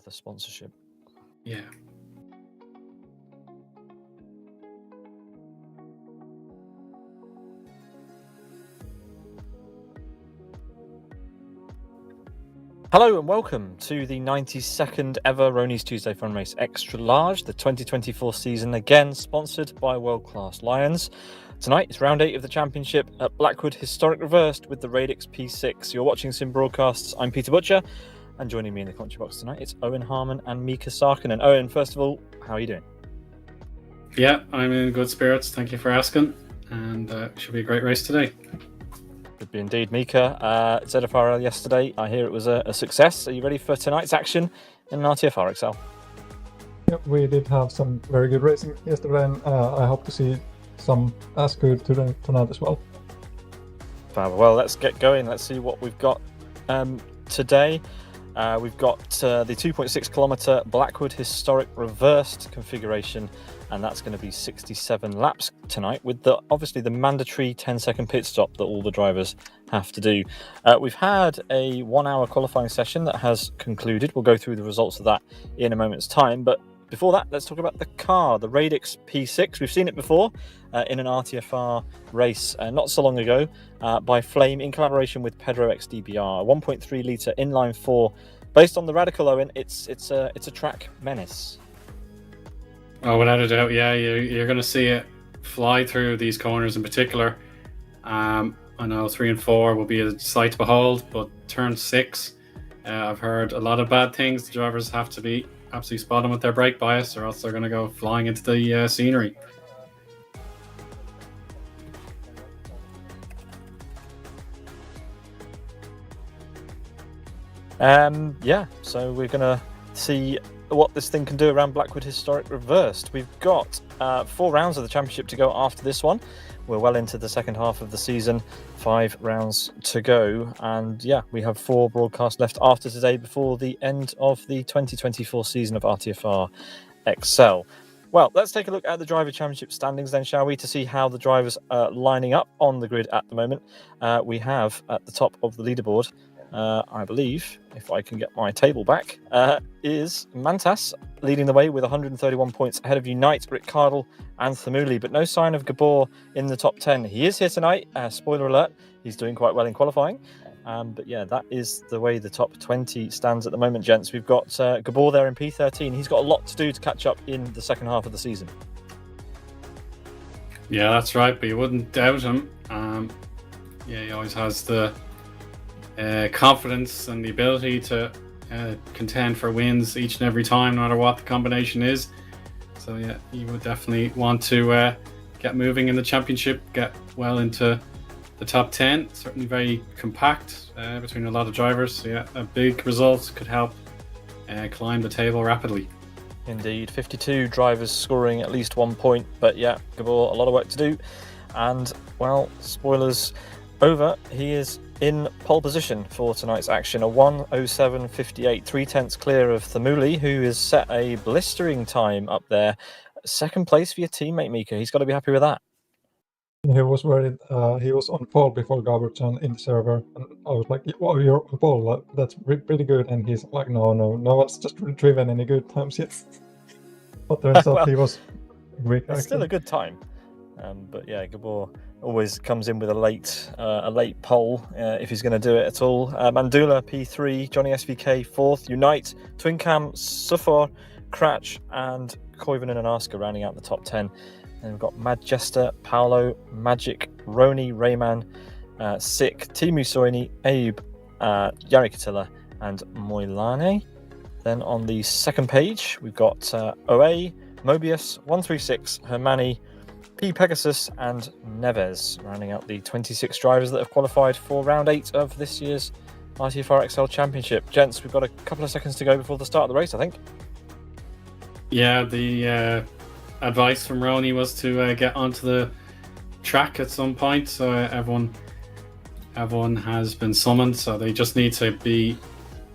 The sponsorship. Yeah. Hello and welcome to the 92nd ever Rony's Tuesday Fun Race Extra Large, the 2024 season, again sponsored by World Class Lions. Tonight it's round 8 of the championship at Blackwood, historic reversed with the Radix P6. You're watching Sim Broadcasts. I'm Peter Butcher. And joining me in the commentary box tonight, it's Eoin, Harmon and Miika Sarkinen. Eoin, first of all, how are you doing? Yeah, I'm in good spirits. Thank you for asking. And it should be a great race today. Should be indeed. Miika, ZFRL yesterday. I hear it was a success. Are you ready for tonight's action in an RTFR XL? Yep, we did have some very good racing yesterday, and I hope to see some as good tonight as well. Well, let's get going. Let's see what we've got today. We've got the 2.6 kilometre Blackwood historic reversed configuration, and that's going to be 67 laps tonight with obviously the mandatory 10-second pit stop that all the drivers have to do. We've had a 1-hour qualifying session that has concluded. We'll go through the results of that in a moment's time, but before that, let's talk about the car, the Radix P6. We've seen it before in an RTFR race not so long ago by Flame in collaboration with Pedro XDBR. A 1.3 litre inline 4, based on the Radical, Eoin. It's a track menace. Oh, without a doubt, yeah. You're going to see it fly through these corners in particular. I know 3 and 4 will be a sight to behold, but turn 6, I've heard a lot of bad things. The drivers have to be absolutely spot on with their brake bias, or else they're going to go flying into the scenery. So we're going to see what this thing can do around Blackwood Historic Reversed. We've got 4 rounds of the championship to go after this one. We're well into the second half of the season, 5 rounds to go, and we have 4 broadcasts left after today before the end of the 2024 season of RTFR XL. Well, let's take a look at the Driver Championship standings then, shall we, to see how the drivers are lining up on the grid at the moment. We have at the top of the leaderboard, I believe, if I can get my table back, is Mantas leading the way with 131 points ahead of Unite, Rickardle and Thamuli, but no sign of Gabor in the top 10. He is here tonight, spoiler alert, he's doing quite well in qualifying, but that is the way the top 20 stands at the moment, gents. We've got Gabor there in P13. He's got a lot to do to catch up in the second half of the season. Yeah, that's right, but you wouldn't doubt him. He always has the confidence and the ability to contend for wins each and every time, no matter what the combination is. So you would definitely want to get moving in the championship, get well into the top 10. Certainly very compact between a lot of drivers. So a big result could help climb the table rapidly. Indeed, 52 drivers scoring at least 1 point, but Gabor, a lot of work to do. And well, spoilers over, he is in pole position for tonight's action. A 1:07.58, 3/10 clear of Thamuli, who has set a blistering time up there. Second place for your teammate, Miika. He's got to be happy with that. He was worried. He was on pole before Garberton in the server, and I was like, "Wow, you're on pole. That's pretty good." And he's like, "No one's just driven any good times yet." But turns out he was weak. It's still a good time. But yeah, Gabor always comes in with a late pole if he's going to do it at all. Mandula P3, Johnny SVK 4th, Unite, Twincam, Sufor, Cratch, and Koivunen and Asker rounding out the top 10. And we've got Mad Jester, Paolo, Magic, Rony, Rayman, Sick, Timu Soini, Abe, Yari Katila, and Moilane. Then on the second page, we've got OA, Mobius, 136, Hermani, P Pegasus, and Neves, rounding out the 26 drivers that have qualified for round 8 of this year's ITFR XL Championship. Gents, we've got a couple of seconds to go before the start of the race, I think. Yeah, the advice from Rony was to get onto the track at some point, so everyone has been summoned, so they just need to be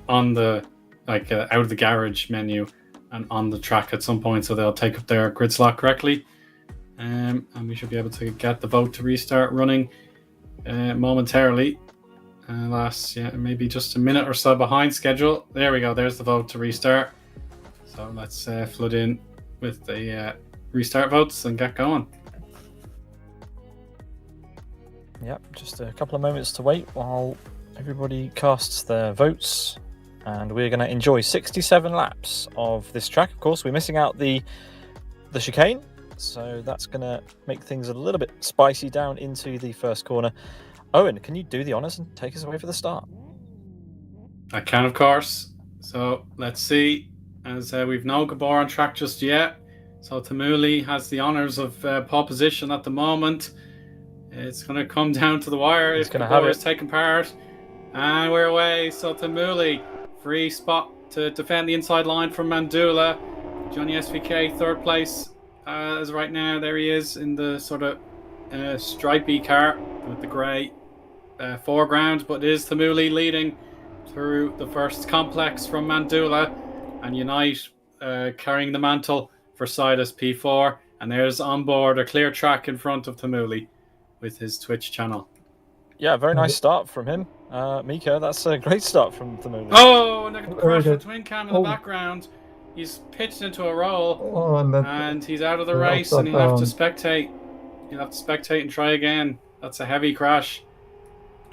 on the out of the garage menu and on the track at some point, so they'll take up their grid slot correctly, and we should be able to get the vote to restart running momentarily. Maybe just a minute or so behind schedule. There we go, there's the vote to restart, so let's flood in with the restart votes and get going. Yep, just a couple of moments to wait while everybody casts their votes, and we're going to enjoy 67 laps of this track. Of course, we're missing out the chicane, so that's going to make things a little bit spicy down into the first corner. Owen, can you do the honours and take us away for the start? I can, of course. So let's see, as we've no Gabor on track just yet. So Thamuli has the honours of pole position at the moment. It's going to come down to the wire if Gabor is taking part. And we're away. So Thamuli, free spot to defend the inside line from Mandula. Johnny SVK, third place as right now. There he is in the sort of stripy car with the grey foreground. But it is Thamuli leading through the first complex from Mandula. And Unite carrying the mantle for Sidus P4, and there's on board a clear track in front of Thamuli with his Twitch channel. Yeah, very nice start from him. Miika, that's a great start from Thamuli. Oh, and a crash for Twin Cam in the background. He's pitched into a roll, and he's out of the race, and he'll have to spectate. He'll have to spectate and try again. That's a heavy crash.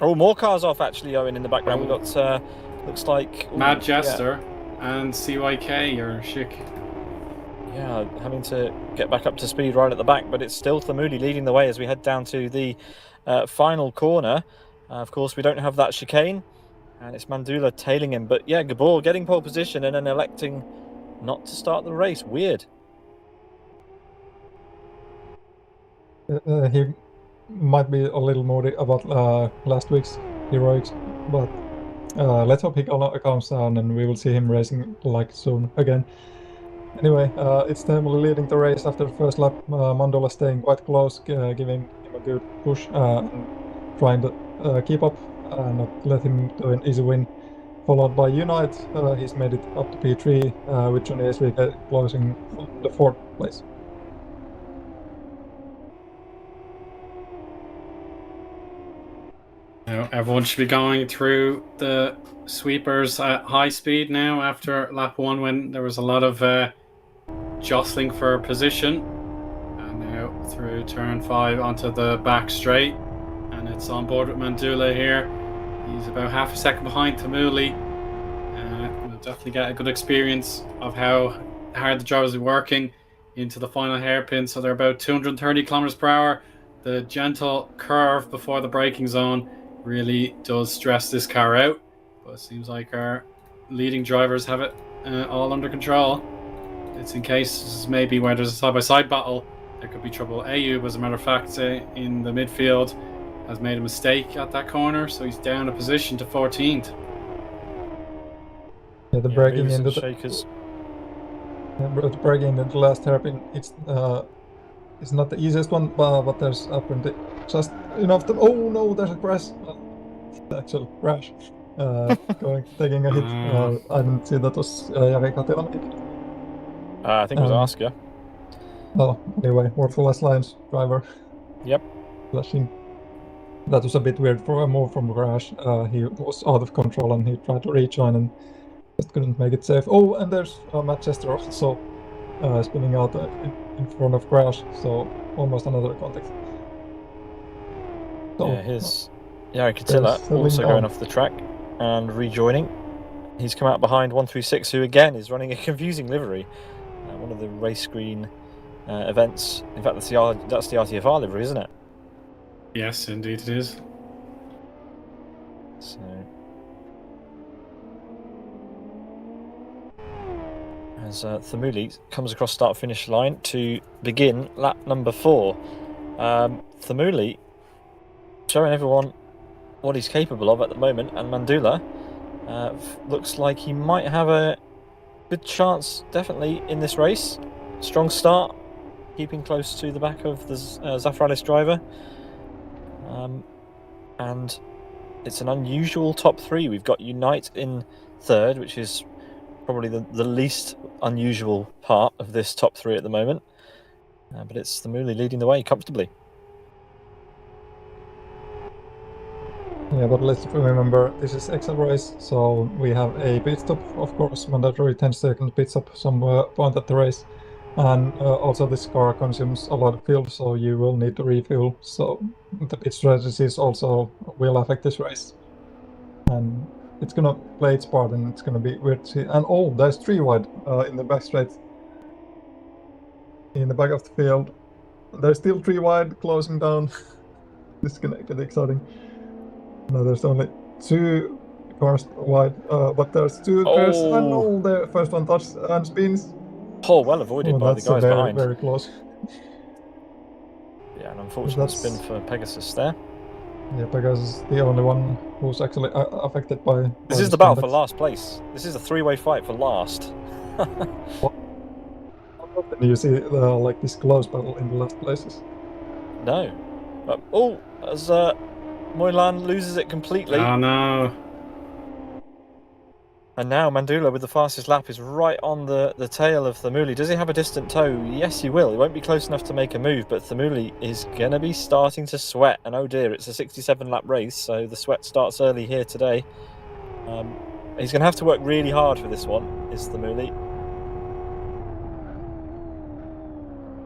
Oh, more cars off actually, Owen, in the background. We've got, looks like... Mad Jester and CYK or Schick. Yeah, having to get back up to speed right at the back, but it's still Thamuli leading the way as we head down to the final corner. Of course, we don't have that chicane, and it's Mandula tailing him. But yeah, Gabor getting pole position and then electing not to start the race. Weird. He might be a little moody about last week's heroics, but let's hope he calms down and we will see him racing like soon again. Anyway, it's Thamuli leading the race after the first lap. Mandula staying quite close, giving him a good push, and trying to keep up and not let him do an easy win. Followed by Unite, he's made it up to P3 with Johnny SVK closing the 4th place. Now, everyone should be going through the sweepers at high speed now after lap 1 when there was a lot of jostling for position. And now through turn 5 onto the back straight, and it's on board with Mandula here. He's about half a second behind Thamuli. We'll definitely get a good experience of how hard the drivers are working into the final hairpin. So they're about 230 kilometers per hour. The gentle curve before the braking zone really does stress this car out, but it seems like our leading drivers have it all under control. It's in cases maybe where there's a side-by-side battle, there could be trouble. Ayub, as a matter of fact, in the midfield, has made a mistake at that corner, so he's down a position to 14th. Yeah, the braking into the shakers. The braking into the last hairpin, it's not the easiest one, but there's apparently just enough to... Oh no, there's a crash. actual crash. Taking a hit. I didn't see that was Jari Katila. I think it was Asker. Oh, anyway, Worthless Lions driver. Yep. Flashing. That was a bit weird for a move from crash. He was out of control and he tried to rejoin and just couldn't make it safe. Oh, and there's Manchester also spinning out in front of crash, so almost another contact. So, yeah, here's Jari Katila also going off the track and rejoining. He's come out behind 136, who again is running a confusing livery. One of the race green events. In fact, that's the RTFR livery, isn't it? Yes, indeed it is. So, as Thamuli comes across start-finish line to begin lap number 4. Thamuli showing everyone what he's capable of at the moment, and Mandula looks like he might have a good chance, definitely, in this race. Strong start, keeping close to the back of the Zafralis driver. And it's an unusual top 3. We've got Unite in 3rd, which is probably the least unusual part of this top 3 at the moment. But it's Thamuli leading the way comfortably. Yeah, but let's remember this is Excel race, so we have a pit stop, of course, mandatory 10-second pit stop some point at the race. And also this car consumes a lot of fuel, so you will need to refuel. So the pit strategies also will affect this race. And it's gonna play its part, and it's gonna be weird to see. And oh, there's 3 wide in the back straight. In the back of the field. There's still 3 wide closing down. This is gonna get exciting. No, there's only 2 cars wide, but there's 2 cars. And no, the first one touched and spins. Oh, well avoided by the guys behind. Very close. Yeah, an unfortunate spin for Pegasus there. Yeah, Pegasus is the only one who's actually affected by... This is the battle for last place. This is a 3-way fight for last. Do you see like this close battle in the last places? No. As Moylan loses it completely. Oh no. And now Mandula with the fastest lap is right on the tail of Thamuli. Does he have a distant toe? Yes, he will. He won't be close enough to make a move, but Thamuli is going to be starting to sweat. And oh dear, it's a 67-lap race, so the sweat starts early here today. He's going to have to work really hard for this one, is Thamuli.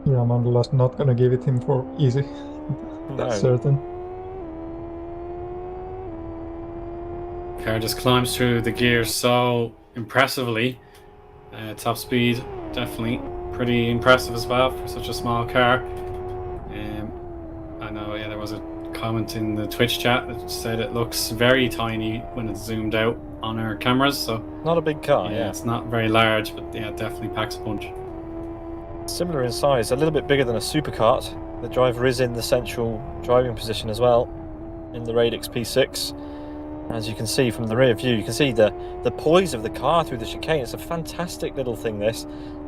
Yeah, Mandula's not going to give it him for easy. That's certain. Car just climbs through the gears so impressively. Top speed, definitely pretty impressive as well for such a small car. I know, yeah, there was a comment in the Twitch chat that said it looks very tiny when it's zoomed out on our cameras. So not a big car, yeah. It's not very large, but yeah, it definitely packs a punch. Similar in size, a little bit bigger than a supercart. The driver is in the central driving position as well in the Radix P6. As you can see from the rear view, you can see the poise of the car through the chicane. It's a fantastic little thing, this.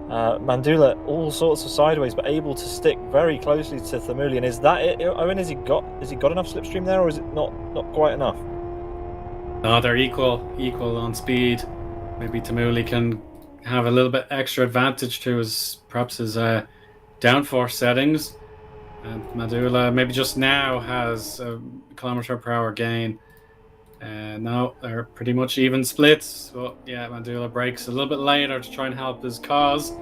Mandula all sorts of sideways, but able to stick very closely to Thamuli. And is that it, Owen? Has he got enough slipstream there, or is it not quite enough? No, they're equal on speed. Maybe Thamuli can have a little bit extra advantage to his downforce settings. And Mandula maybe just now has a kilometer per hour gain. No, they're pretty much even splits. But yeah, Mandula brakes a little bit later to try and help his cause.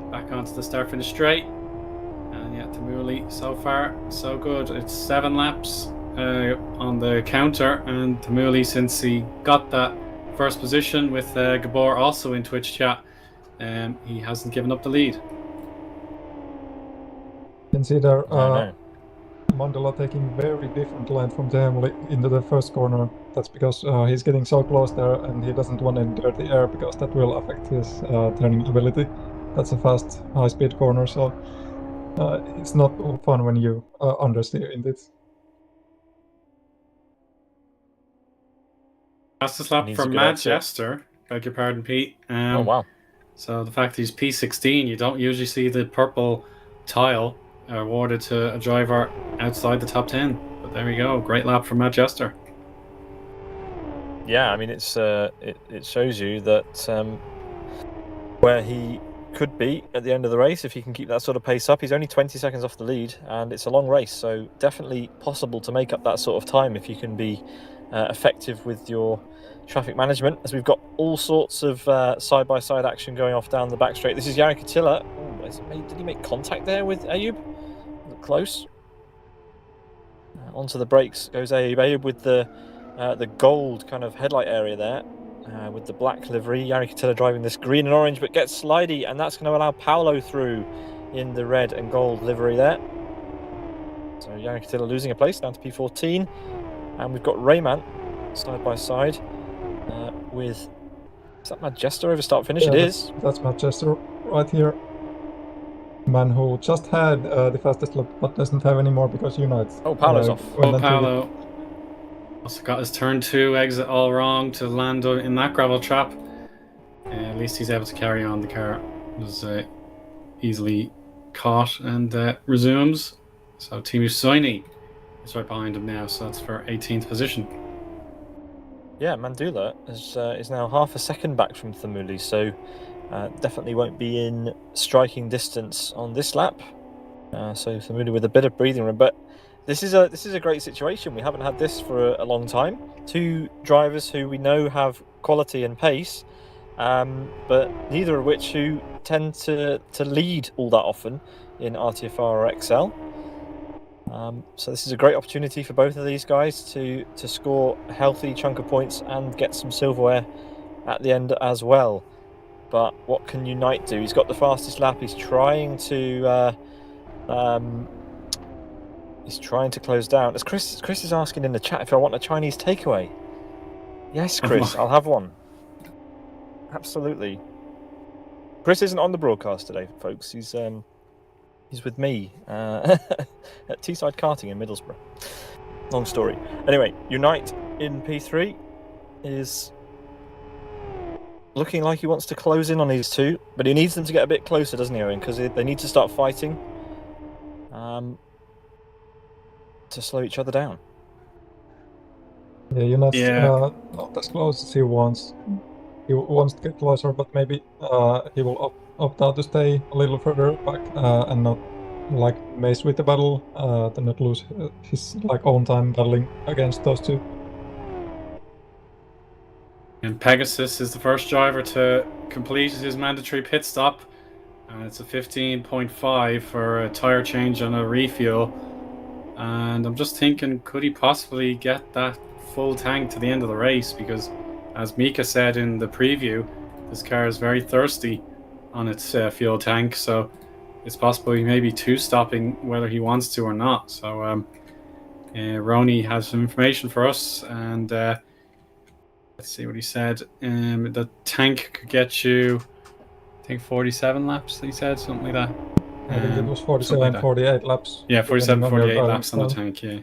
Back onto the start finish straight. And yeah, Thamuli, so far, so good. It's 7 laps on the counter. And Thamuli, since he got that first position with Gabor also in Twitch chat, he hasn't given up the lead. You can see there Mandula taking very different line from Thamuli into the first corner. That's because he's getting so close there and he doesn't want any dirty air because that will affect his turning ability. That's a fast, high-speed corner, so it's not fun when you understeer in this. Fastest lap from Manchester, beg your pardon, Pete. Oh, wow. So the fact he's P16, you don't usually see the purple tile awarded to a driver outside the top 10. But there we go, great lap from Manchester. Yeah, I mean, it shows you that where he could be at the end of the race if he can keep that sort of pace up. He's only 20 seconds off the lead, and it's a long race, so definitely possible to make up that sort of time if you can be effective with your traffic management, as we've got all sorts of side-by-side action going off down the back straight. This is Jari Katila. Did he make contact there with Ayub? Close. Onto the brakes goes Ayub. Ayub with the gold kind of headlight area there, with the black livery. Jari Katila driving this green and orange, but gets slidey, and that's going to allow Paolo through in the red and gold livery there. So Jari Katila losing a place down to P14, and we've got Rayman side by side with, is that Majester over start finish? Yeah, it is. That's Manchester right here. Man who just had the fastest lap but doesn't have any more because Unite. Oh, Paolo's off. Oh, Paolo also got his turn 2 exit all wrong to land in that gravel trap. At least he's able to carry on. The car was easily caught and resumes. So Team Usaini is right behind him now, so that's for 18th position. Yeah, Mandula is now half a second back from Thamuli, so definitely won't be in striking distance on this lap. So Thamuli with a bit of breathing room, but this is a great situation. We haven't had this for a long time. Two drivers who we know have quality and pace, but neither of which who tend to lead all that often in RTFR or XL. So this is a great opportunity for both of these guys to score a healthy chunk of points and get some silverware at the end as well. But what can Unite do? He's got the fastest lap. He's trying to close down. As Chris is asking in the chat if I want a Chinese takeaway. Yes, Chris, I'll have one. Absolutely. Chris isn't on the broadcast today, folks. He's with me at Teesside Karting in Middlesbrough. Long story. Anyway, Unite in P3 is looking like he wants to close in on these two, but he needs them to get a bit closer, doesn't he, Eoin? Because they need to start fighting to slow each other down. Yeah, Unite's not as close as he wants. He wants to get closer, but maybe he will opt out to stay a little further back and not mess with the battle, to not lose his own time battling against those two. And Pegasus is the first driver to complete his mandatory pit stop, and it's a 15.5 for a tire change and a refuel. And I'm just thinking, could he possibly get that full tank to the end of the race? Because, as Miika said in the preview, this car is very thirsty on its fuel tank, so it's possible he may be two-stopping whether he wants to or not. So Rony has some information for us, and let's see what he said. The tank could get you, I think, 47 laps, he said, something like that. I think it was 47, 48 laps. Yeah, 47, 48 laps on the tank, yeah.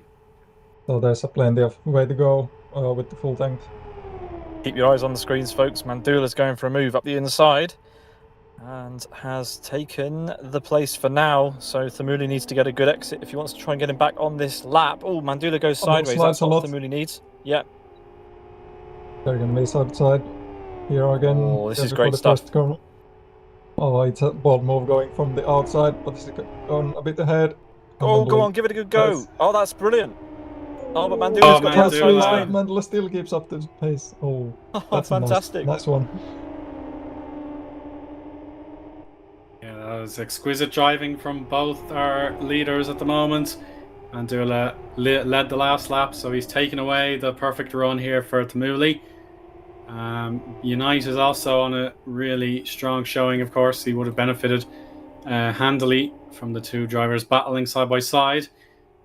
So there's plenty of way to go with the full tank. Keep your eyes on the screens, folks. Mandula's going for a move up the inside and has taken the place for now. So Thamuli needs to get a good exit if he wants to try and get him back on this lap. Oh, Mandula goes sideways. That's what Thamuli needs. Yeah. They're going to be side here again. Oh, this is great stuff. Oh, it's a bold move going from the outside, but it's going a bit ahead. Oh, go on, give it a good go. Yes. Oh, that's brilliant. Oh, but Mandula's got the outside line. Mandula still keeps up the pace. Oh, that's fantastic. Nice one. Yeah, that was exquisite driving from both our leaders at the moment. Mandula led the last lap, so he's taken away the perfect run here for Thamuli. Unite is also on a really strong showing, of course. He would have benefited handily from the two drivers battling side by side.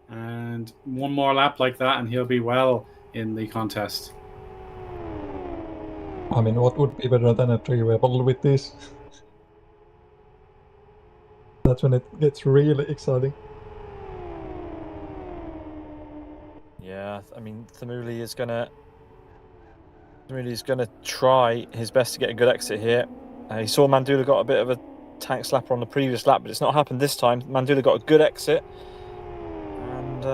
And one more lap like that and he'll be well in the contest. I mean, what would be better than a three-way battle with this? That's when it gets really exciting. Yeah, I mean, Thamuli is gonna try his best to get a good exit here. He saw Mandula got a bit of a tank slapper on the previous lap, but it's not happened this time. Mandula got a good exit, and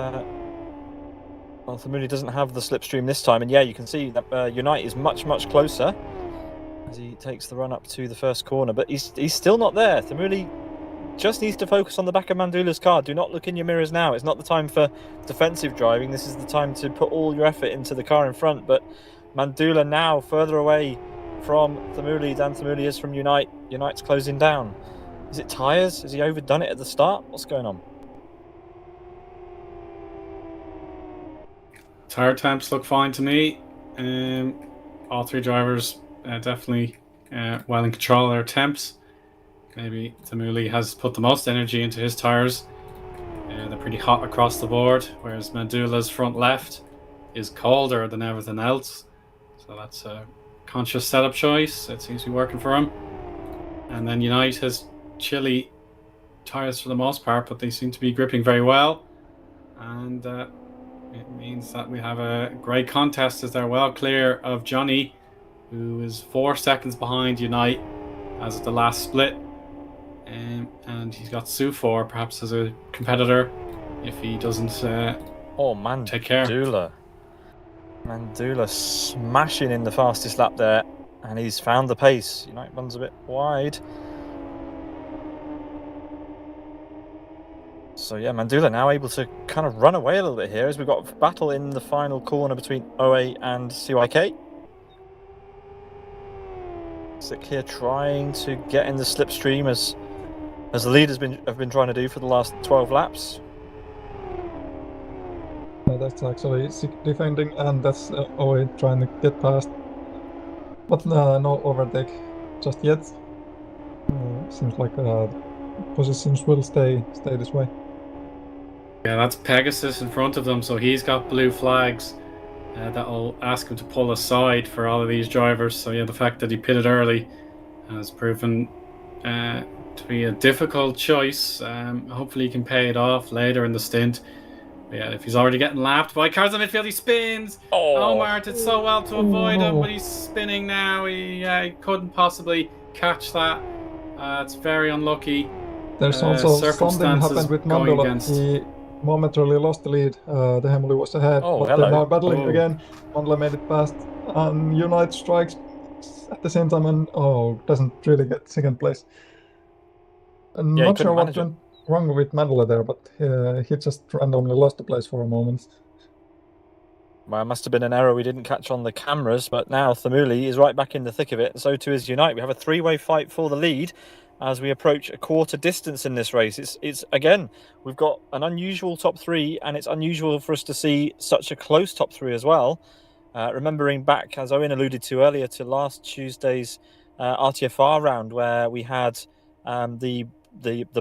Well, Thimuli doesn't have the slipstream this time, and yeah, you can see that Unite is much closer as he takes the run up to the first corner, but he's still not there. Thimuli just needs to focus on the back of Mandula's car. Do not look in your mirrors now. It's not the time for defensive driving. This is the time to put all your effort into the car in front. But Mandula now further away from Thimuli than Thimuli is from Unite. Unite's closing down. Is it tyres? Has he overdone it at the start? What's going on? Tire temps look fine to me. All three drivers definitely well in control of their temps. Maybe Thimuli has put the most energy into his tires. They're pretty hot across the board, whereas Mandula's front left is colder than everything else. So that's a conscious setup choice. It seems to be working for him. And then Unite has chilly tires for the most part, but they seem to be gripping very well. And it means that we have a great contest as they're well clear of Johnny, who is 4 seconds behind Unite as of the last split. And he's got Sufor perhaps as a competitor if he doesn't take care. Mandula smashing in the fastest lap there, and he's found the pace. Unite runs a bit wide. So yeah, Mandula now able to kind of run away a little bit here as we've got a battle in the final corner between OA and CYK. Sick here trying to get in the slipstream as the leaders have been trying to do for the last 12 laps. That's actually Sick defending, and that's OA trying to get past. But no overtake just yet. Seems like positions will stay this way. Yeah, that's Pegasus in front of them, so he's got blue flags that'll ask him to pull aside for all of these drivers. So yeah, the fact that he pitted early has proven to be a difficult choice. Hopefully he can pay it off later in the stint. But yeah, if he's already getting lapped by cars in midfield, he spins. Omar did so well to avoid him, but he's spinning now. He couldn't possibly catch that. It's very unlucky. There's also something happened with Mandula. He momentarily lost the lead. The Hemley was ahead, but they're now battling again. Mandula made it past, and Unite strikes at the same time and doesn't really get second place. I'm not sure what went wrong with Mandela there, but he just randomly lost the place for a moment. Well, it must have been an error we didn't catch on the cameras, but now Thimuli is right back in the thick of it, and so too is Unite. We have a three-way fight for the lead as we approach a quarter distance in this race. It's again, we've got an unusual top three, and it's unusual for us to see such a close top three as well. Remembering back, as Eoin alluded to earlier, to last Tuesday's RTFR round, where we had the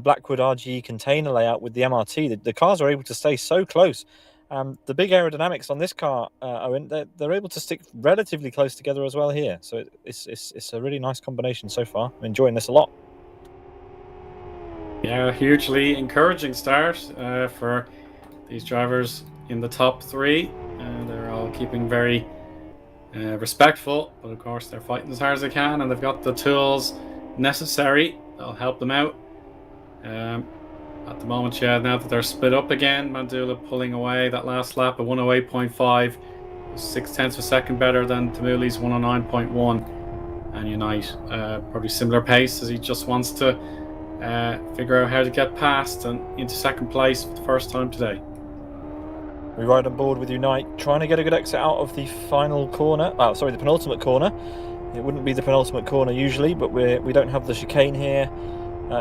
Blackwood RGE container layout with the MRT. The cars are able to stay so close. The big aerodynamics on this car, Eoin, they're able to stick relatively close together as well here. So it's a really nice combination so far. I'm enjoying this a lot. Yeah, hugely encouraging start for these drivers in the top three. They're all keeping very respectful, but of course they're fighting as hard as they can, and they've got the tools necessary that'll help them out. At the moment, yeah, now that they're split up again, Mandula pulling away that last lap at 108.5, 0.6 of a second better than Thimuli's 109.1, and Unite probably similar pace as he just wants to figure out how to get past and into second place for the first time today. We ride on board with Unite, trying to get a good exit out of the final corner. The penultimate corner. It wouldn't be the penultimate corner usually, but we don't have the chicane here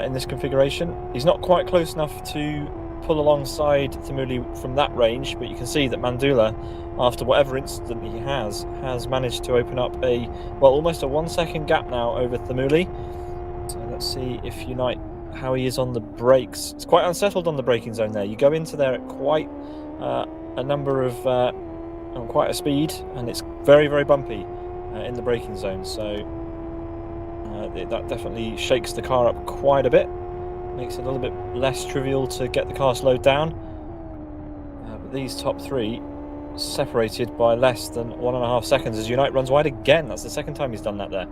in this configuration. He's not quite close enough to pull alongside Thimuli from that range, but you can see that Mandula, after whatever incident he has managed to open up almost a 1 second gap now over Thimuli. So let's see if Unite, how he is on the brakes. It's quite unsettled on the braking zone there. You go into there at quite a number of quite a speed, and it's very, very bumpy in the braking zone. So that definitely shakes the car up quite a bit, makes it a little bit less trivial to get the car slowed down. But these top three separated by less than 1.5 seconds as Unite runs wide again. That's the second time he's done that there.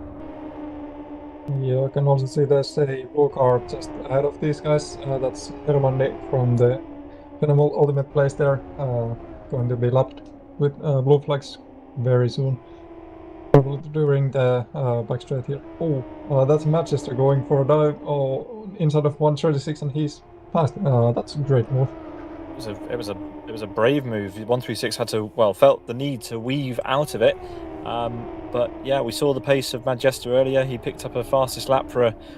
Yeah, I can also see there's a blue car just ahead of these guys. That's Harmon from the Ultimate place there. going to be lapped with blue flags very soon. Probably during the back straight here. Oh, that's Manchester going for a dive inside of 136, and he's past. That's a great move. It was a brave move. 136 had to felt the need to weave out of it. But yeah, we saw the pace of Manchester earlier. He picked up a fastest lap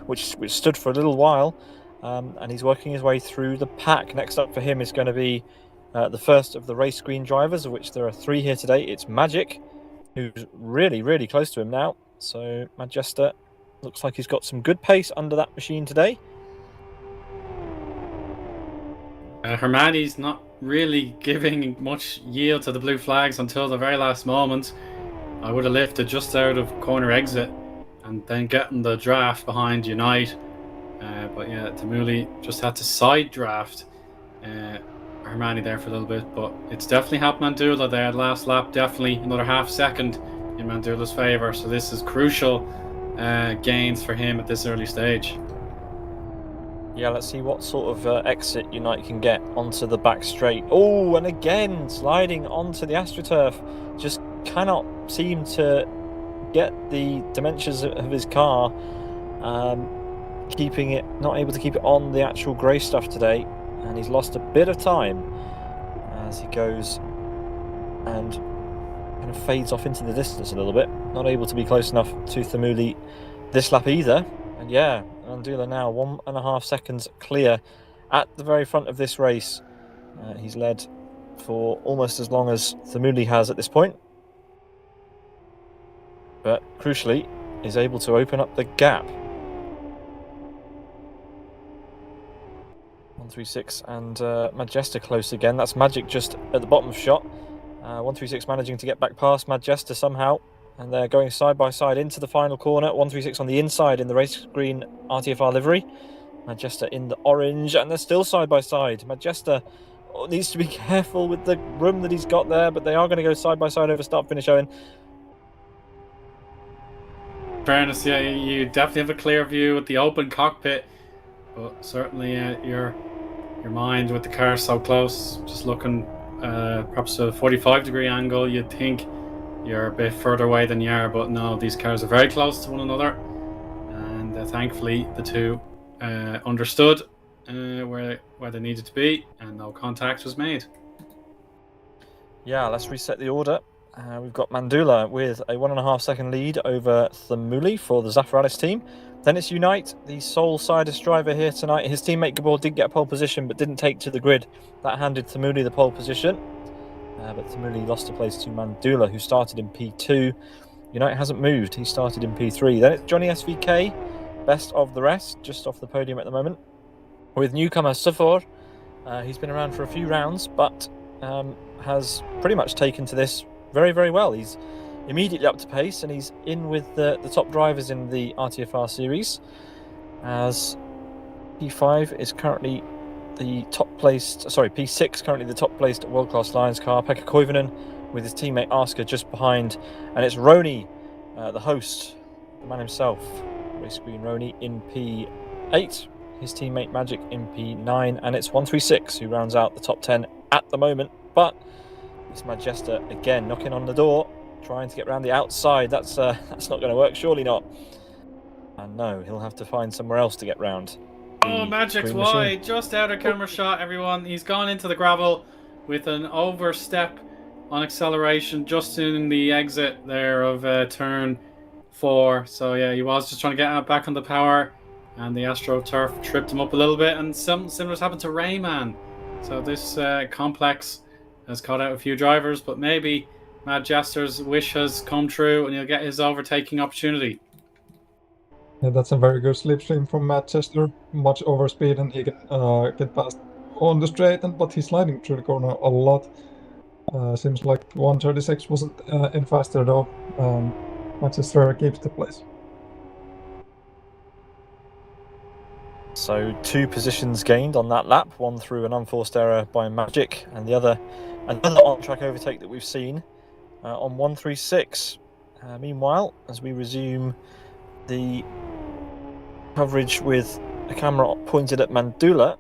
which stood for a little while, and he's working his way through the pack. Next up for him is going to be the first of the race green drivers, of which there are 3 here today. It's Magic, who's really, really close to him now. So Manchester looks like he's got some good pace under that machine today. Hermani's not really giving much yield to the blue flags until the very last moment. I would have lifted just out of corner exit and then getting the draft behind Unite. But yeah, Tamuli just had to side draft Hermani there for a little bit. But it's definitely helped Mandula there. Last lap, definitely another half second in Mandula's favour. So this is crucial gains for him at this early stage. Yeah, let's see what sort of exit Unite can get onto the back straight. Oh, and again, sliding onto the AstroTurf. Just cannot seem to get the dimensions of his car. Not able to keep it on the actual grey stuff today. And he's lost a bit of time as he goes and kind of fades off into the distance a little bit. Not able to be close enough to Thamuli this lap either. And yeah, Mandula now 1.5 seconds clear at the very front of this race. He's led for almost as long as Thamuli has at this point, but crucially is able to open up the gap. 136 and Majesta close again. That's Magic just at the bottom of shot. 136 managing to get back past Majesta somehow. And they're going side by side into the final corner. 136 on the inside in the race green RTFR livery. Majesta in the orange, and they're still side by side. Majesta needs to be careful with the room that he's got there, but they are going to go side by side over start finish, Eoin. Fairness, yeah, you definitely have a clear view with the open cockpit, but certainly your mind with the car so close, just looking perhaps a 45-degree angle, you'd think you're a bit further away than you are, but no, these cars are very close to one another, and thankfully the two understood where they needed to be, and no contact was made. Yeah, let's reset the order. We've got Mandula with a 1.5 second lead over Thamuli for the Zafiralis team. Then it's Unite, the sole Sidus driver here tonight. His teammate Gabor did get pole position, but didn't take to the grid. That handed Thamuli the pole position. But Thamuli lost a place to Mandula, who started in P2. Unite hasn't moved. He started in P3. Then it's Johnny SVK, best of the rest, just off the podium at the moment. With newcomer Safor. He's been around for a few rounds, but has pretty much taken to this very, very well. He's immediately up to pace, and he's in with the top drivers in the RTFR series, as P5 is currently the top placed, P6 currently the top placed World Class Lions car. Pekka Koivunen with his teammate Asker just behind, and it's Rony, the host, the man himself, race green Rony in P8, his teammate Magic in P9, and it's 136 who rounds out the top 10 at the moment. But it's Majesta again knocking on the door, trying to get around the outside. That's not going to work, surely not. And no, he'll have to find somewhere else to get round. Oh, Magic's wide, just out of camera shot, everyone. He's gone into the gravel with an overstep on acceleration just in the exit there of turn 4. So yeah, he was just trying to get back on the power, and the AstroTurf tripped him up a little bit, and something similar's happened to Rayman. So this complex has caught out a few drivers, but maybe Majester's wish has come true and he'll get his overtaking opportunity. Yeah, that's a very good slipstream from Manchester. Much overspeed, and he can get past on the straight, but he's sliding through the corner a lot. Seems like 136 wasn't in faster though. Manchester keeps the place. So 2 positions gained on that lap, one through an unforced error by Magic, and the other another on-track overtake that we've seen on 136. Meanwhile, as we resume the coverage with a camera pointed at Mandula,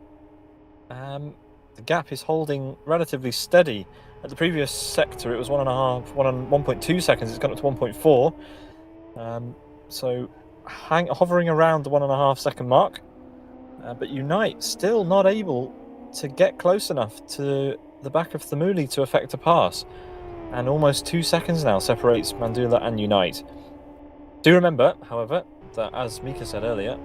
the gap is holding relatively steady At the previous sector, it was 1.2 seconds. It's gone up to 1.4. So hovering around the 1.5 second mark. But Unite still not able to get close enough to the back of Thamuli to effect a pass. And almost 2 seconds now separates Mandula and Unite. Do remember, however, that as Miika said earlier,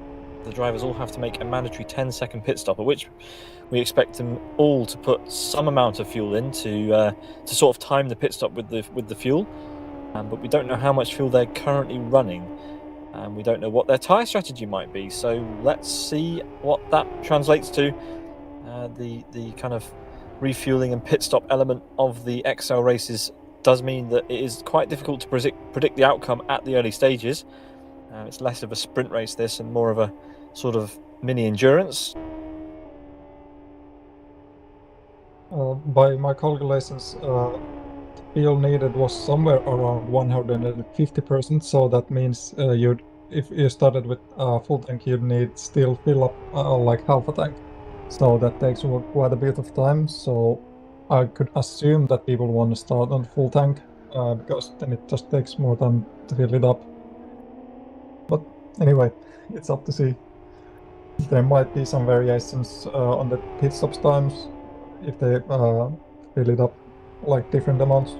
the drivers all have to make a mandatory 10-second pit stop, at which we expect them all to put some amount of fuel in to sort of time the pit stop with the fuel. But we don't know how much fuel they're currently running, and we don't know what their tyre strategy might be. So let's see what that translates to. The kind of refueling and pit stop element of the XL races does mean that it is quite difficult to predict the outcome at the early stages. It's less of a sprint race, this, and more of a sort of mini endurance. By my calculations, the fuel needed was somewhere around 150%. So that means if you started with a full tank, you'd need still fill up like half a tank. So that takes quite a bit of time. So I could assume that people want to start on full tank because then it just takes more time to fill it up. But anyway, it's up to see. There might be some variations on the pit stops times if they fill it up like different amounts.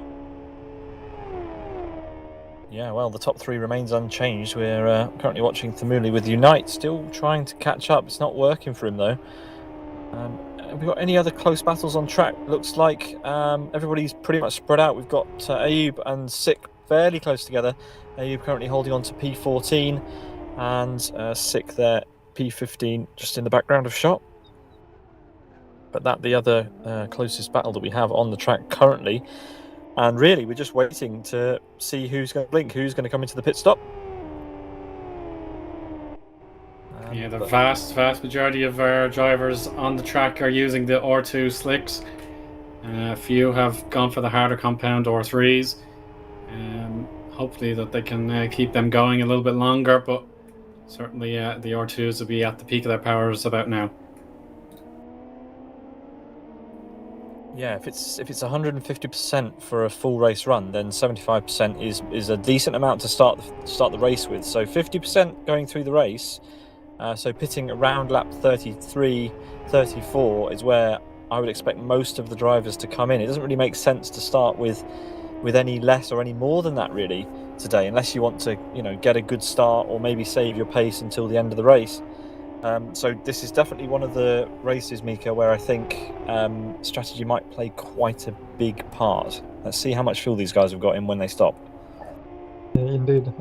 Yeah, well, the top three remains unchanged. We're currently watching Thamuli with Unite, still trying to catch up. It's not working for him, though. Have we got any other close battles on track? Looks like everybody's pretty much spread out. We've got Ayub and Sik fairly close together. Ayub currently holding on to P14 and Sik there, P15, just in the background of shot. But that the other closest battle that we have on the track currently. And really, we're just waiting to see who's going to blink, who's going to come into the pit stop. Yeah, the vast majority of our drivers on the track are using the R2 slicks. A few have gone for the harder compound R3s. Hopefully that they can keep them going a little bit longer, but certainly the R2s will be at the peak of their powers about now. Yeah, if it's 150% for a full race run, then 75% is a decent amount to start the race with. So 50% going through the race. So pitting around lap 33, 34 is where I would expect most of the drivers to come in. It doesn't really make sense to start with any less or any more than that really today, unless you want to, get a good start or maybe save your pace until the end of the race. So this is definitely one of the races, Miika, where I think strategy might play quite a big part. Let's see how much fuel these guys have got in when they stop. Yeah, indeed.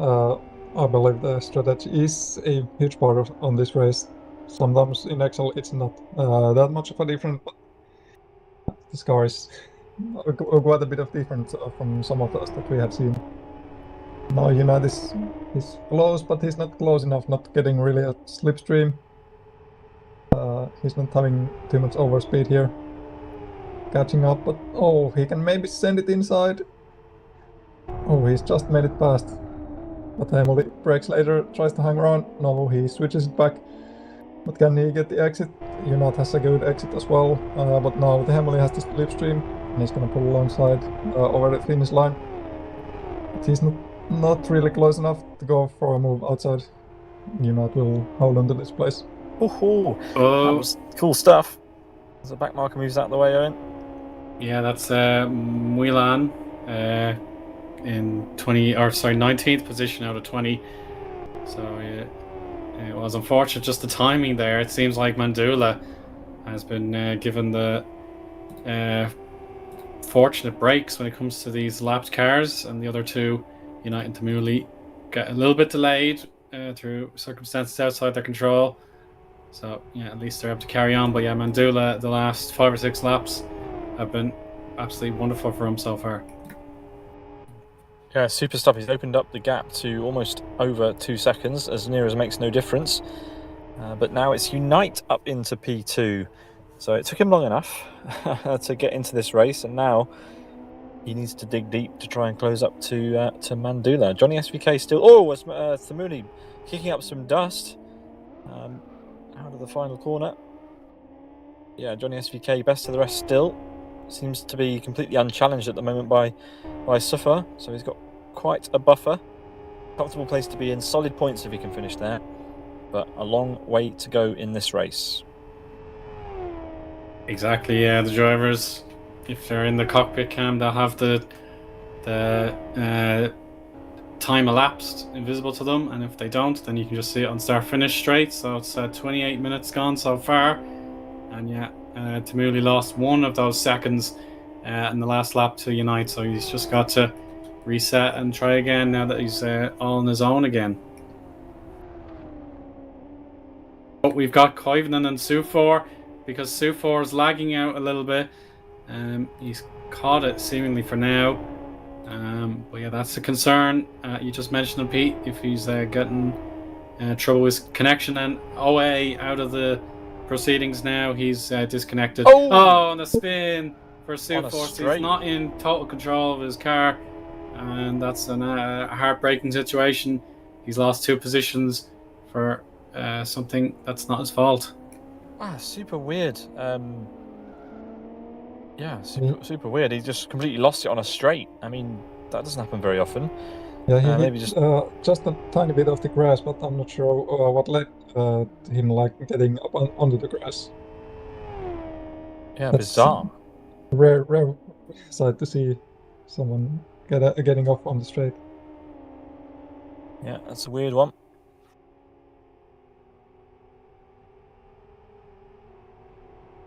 I believe the strategy is a huge part on this race. Sometimes in Excel it's not that much of a difference, but this car is quite a bit of difference from some of those that we have seen. Now Unite is close, but he's not close enough, not getting really a slipstream. He's not having too much overspeed here. Catching up, but oh, he can maybe send it inside. Oh, he's just made it past. But Emily brakes later, tries to hang around. No, he switches it back. But can he get the exit? Unite has a good exit as well. But now the Emily has the slipstream, and he's gonna pull alongside over the finish line. But he's not really close enough to go for a move outside. Unite will hold on to this place. That was cool stuff. As the back marker moves out of the way, Eoin. Yeah, that's Milan in 19th position out of 20. So it was unfortunate, just the timing there. It seems like Mandula has been given the fortunate breaks when it comes to these lapped cars, and the other two, Unite and Thamuli, get a little bit delayed through circumstances outside their control. So yeah, at least they're able to carry on. But yeah, Mandula, the last 5 or 6 laps have been absolutely wonderful for him so far. Yeah, super stuff. He's opened up the gap to almost over 2 seconds, as near as makes no difference. But now it's Unite up into P2. So it took him long enough to get into this race, and now he needs to dig deep to try and close up to Mandula. Johnny SVK still... Oh, it's Thamuli kicking up some dust out of the final corner. Yeah, Johnny SVK best of the rest still. seems to be completely unchallenged at the moment by Suffer, so he's got quite a buffer. Comfortable place to be in, solid points if he can finish there, but a long way to go in this race. Exactly, yeah. The drivers, if they're in the cockpit cam, they'll have the time elapsed invisible to them, and if they don't, then you can just see it on start finish straight. So it's 28 minutes gone so far, and yeah, Tamuli lost one of those seconds in the last lap to Unite, so he's just got to reset and try again now that he's all on his own again. But we've got Koivunen and Sufor, because Sufor is lagging out a little bit. He's caught it seemingly for now. But yeah, that's a concern. You just mentioned it, Pete, if he's getting trouble with connection. And OA out of the proceedings now. He's disconnected. Oh, and a spin for Sufor. So he's not in total control of his car. And that's a heartbreaking situation. He's lost 2 positions for something that's not his fault. Super weird. Super weird. He just completely lost it on a straight. I mean, that doesn't happen very often. Yeah, he maybe hit just a tiny bit of the grass, but I'm not sure what led him getting up onto the grass. Yeah, that's bizarre. Rare sight to see someone getting off on the straight. Yeah, that's a weird one.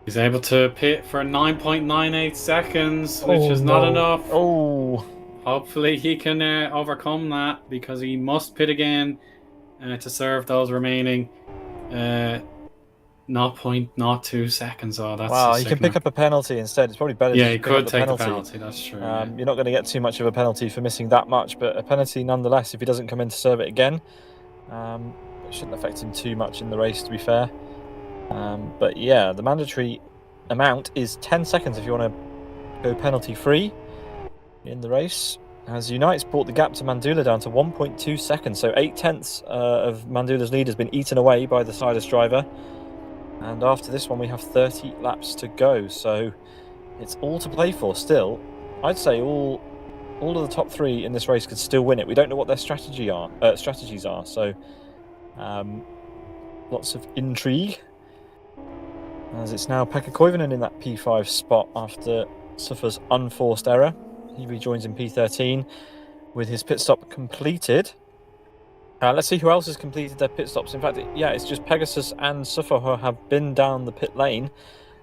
He's able to pit for 9.98 seconds, which is not enough. Hopefully he can overcome that, because he must pit again to serve those remaining 0.02 seconds. Oh, that's wow. He can pick up a penalty instead. It's probably better. Yeah, he could take a penalty. That's true. You're not going to get too much of a penalty for missing that much, but a penalty nonetheless if he doesn't come in to serve it again. It shouldn't affect him too much in the race, to be fair. But yeah, the mandatory amount is 10 seconds if you want to go penalty free in the race, as Unite's brought the gap to Mandula down to 1.2 seconds, so 8/10 of Mandula's lead has been eaten away by the Sidus driver, and after this one we have 30 laps to go, so it's all to play for still. I'd say all of the top 3 in this race could still win it. We don't know what their strategies are, so lots of intrigue, as it's now Pekka Koivunen in that P5 spot after Suffer's unforced error. He rejoins in P13 with his pit stop completed. Let's see who else has completed their pit stops. In fact, it's just Pegasus and Suffer who have been down the pit lane.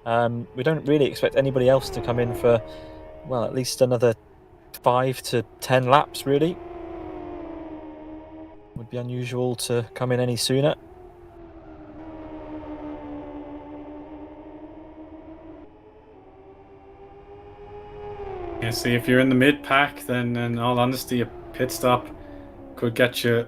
We don't really expect anybody else to come in for, well, at least another 5 to 10 laps, really. Would be unusual to come in any sooner. Yeah, see, if you're in the mid-pack, then in all honesty, a pit stop could get you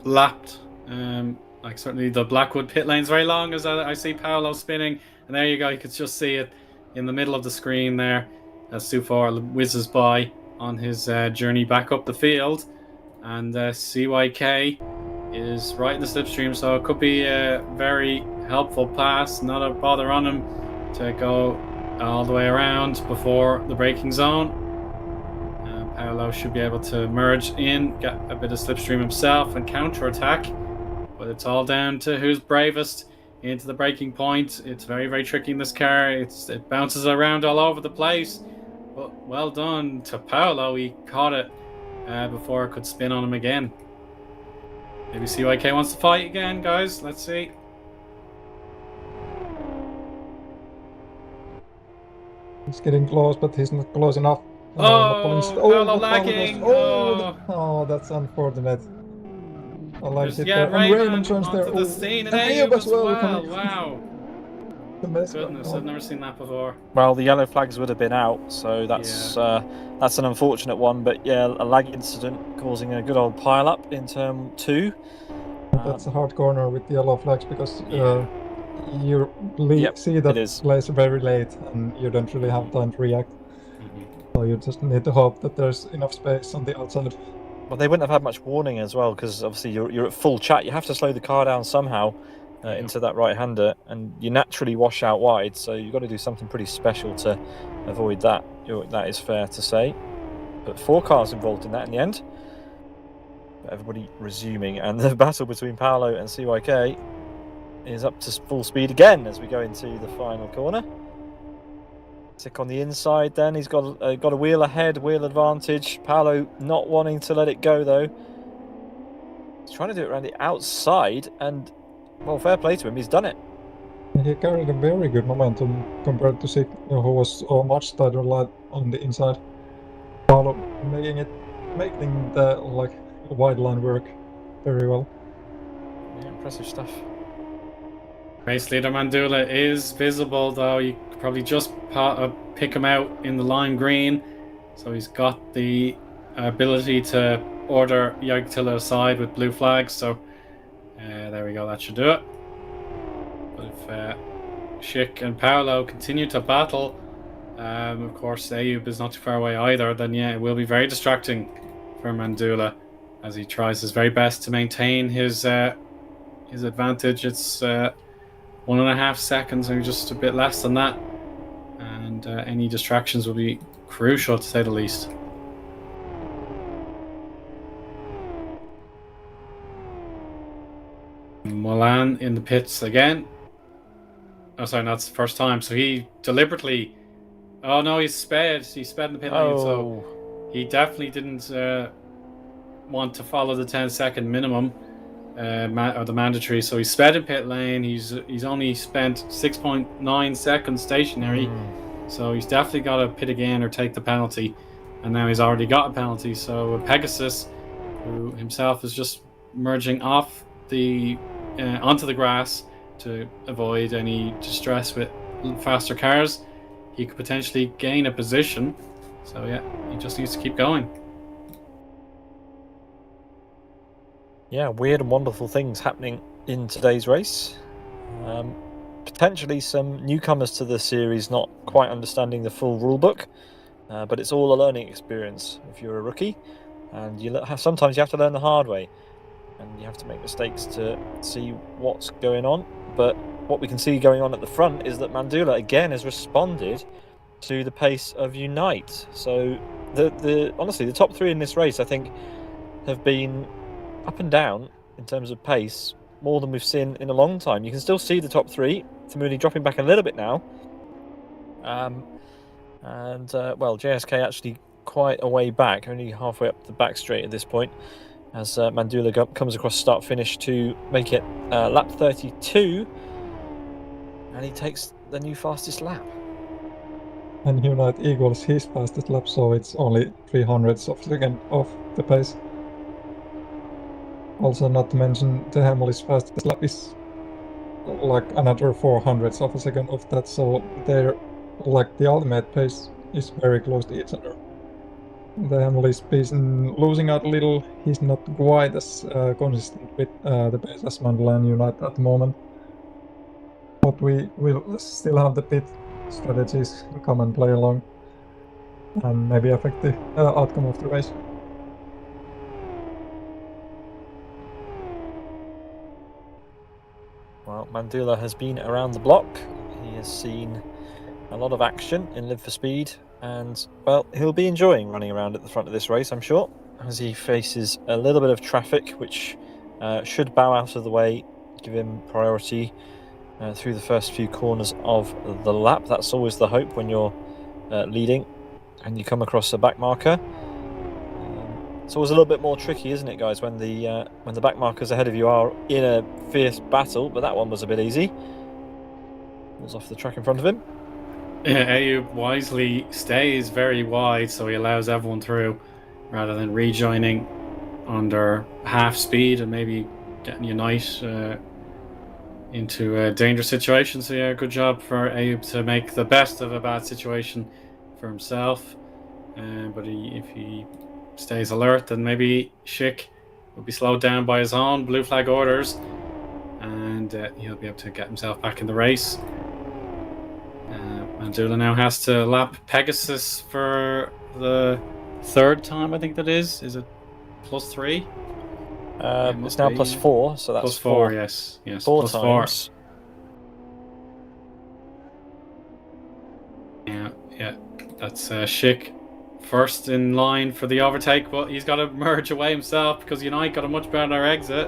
lapped. Like certainly the Blackwood pit lane's very long, as I see Paolo spinning, and there you go, you could just see it in the middle of the screen there as Sufor whizzes by on his journey back up the field, and CYK is right in the slipstream, so it could be a very helpful pass, not a bother on him to go all the way around before the braking zone. Paolo should be able to merge in, get a bit of slipstream himself and counter-attack, but it's all down to who's bravest into the braking point. It's very, very tricky in this car. It bounces around all over the place, but well done to Paolo. He caught it before it could spin on him again. Maybe CYK wants to fight again, guys. Let's see. He's getting close, but he's not close enough. Paolo lagging. That's unfortunate. Raymond turns there. The scene, and Eoin as well. Wow. Goodness, I've never seen that before. Well, the yellow flags would have been out, so that's an unfortunate one. But yeah, a lag incident causing a good old pile up in turn 2. That's a hard corner with the yellow flags, because you see that place very late and you don't really have time to react. So you just need to hope that there's enough space on the outside. Well, they wouldn't have had much warning as well, because obviously you're at full chat. You have to slow the car down somehow into that right-hander, and you naturally wash out wide, so you've got to do something pretty special to avoid that. That is fair to say. But 4 cars involved in that in the end. But everybody resuming, and the battle between Paolo and CYK is up to full speed again as we go into the final corner. Sick on the inside then, he's got a wheel ahead, wheel advantage. Paolo not wanting to let it go though. He's trying to do it around the outside, and well, fair play to him, he's done it. He carried a very good momentum compared to Sick, who was much tighter on the inside. Paolo making the wide line work very well. Yeah, impressive stuff. Race leader Mandula is visible, though. You could probably just pick him out in the lime green. So he's got the ability to order Yagtilla aside with blue flags. So there we go, that should do it. But if Schick and Paolo continue to battle, of course Ayub is not too far away either, then yeah, it will be very distracting for Mandula as he tries his very best to maintain his advantage. It's 1.5 seconds, maybe just a bit less than that, and any distractions will be crucial to say the least. Milan in the pits again. Oh, sorry, that's the first time. So he deliberately. Oh no, he sped. He sped in the pit lane. So he definitely didn't want to follow the 10-second minimum. Or the mandatory, so he sped in pit lane. He's only spent 6.9 seconds stationary, so he's definitely got to pit again or take the penalty, and now he's already got a penalty. So Pegasus, who himself is just merging off the onto the grass to avoid any distress with faster cars, he could potentially gain a position. So yeah, he just needs to keep going. Yeah, weird and wonderful things happening in today's race. Potentially some newcomers to the series not quite understanding the full rulebook, but it's all a learning experience if you're a rookie, and sometimes you have to learn the hard way, and you have to make mistakes to see what's going on. But what we can see going on at the front is that Mandula again has responded to the pace of Unite. So honestly, the top 3 in this race, I think, have been up and down in terms of pace more than we've seen in a long time. You can still see the top 3. Tamuni dropping back a little bit now, well, JSK actually quite a way back, only halfway up the back straight at this point, as Mandula comes across start finish to make it lap 32, and he takes the new fastest lap. And Unite equals his fastest lap, so it's only 300ths of a second off the pace. Also, not to mention the Hamil's fastest lap is like another 400ths of a second of that, so they're like the ultimate pace is very close to each other. The Hamil is losing out a little. He's not quite as consistent with the pace as Mandela and Unite at the moment. But we will still have the pit strategies come and play along and maybe affect the outcome of the race. Well, Mandula has been around the block. He has seen a lot of action in Live for Speed, and well, he'll be enjoying running around at the front of this race, I'm sure, as he faces a little bit of traffic, which should bow out of the way, give him priority through the first few corners of the lap. That's always the hope when you're leading and you come across a back marker. It's always a little bit more tricky, isn't it, guys, when the back markers ahead of you are in a fierce battle, but that one was a bit easy. Was off the track in front of him. Yeah, Ayub wisely stays very wide, so he allows everyone through rather than rejoining under half speed and maybe getting Unite into a dangerous situation. So yeah, good job for Ayub to make the best of a bad situation for himself. But if he stays alert, then maybe Schick will be slowed down by his own blue flag orders, and he'll be able to get himself back in the race. Mandula now has to lap Pegasus for the 3rd time, I think that is. Is it +3? It's now +4, so that's +4. Yes, 4 times. 4. Yeah. that's Schick first in line for the overtake, but he's got to merge away himself because Unite got a much better exit,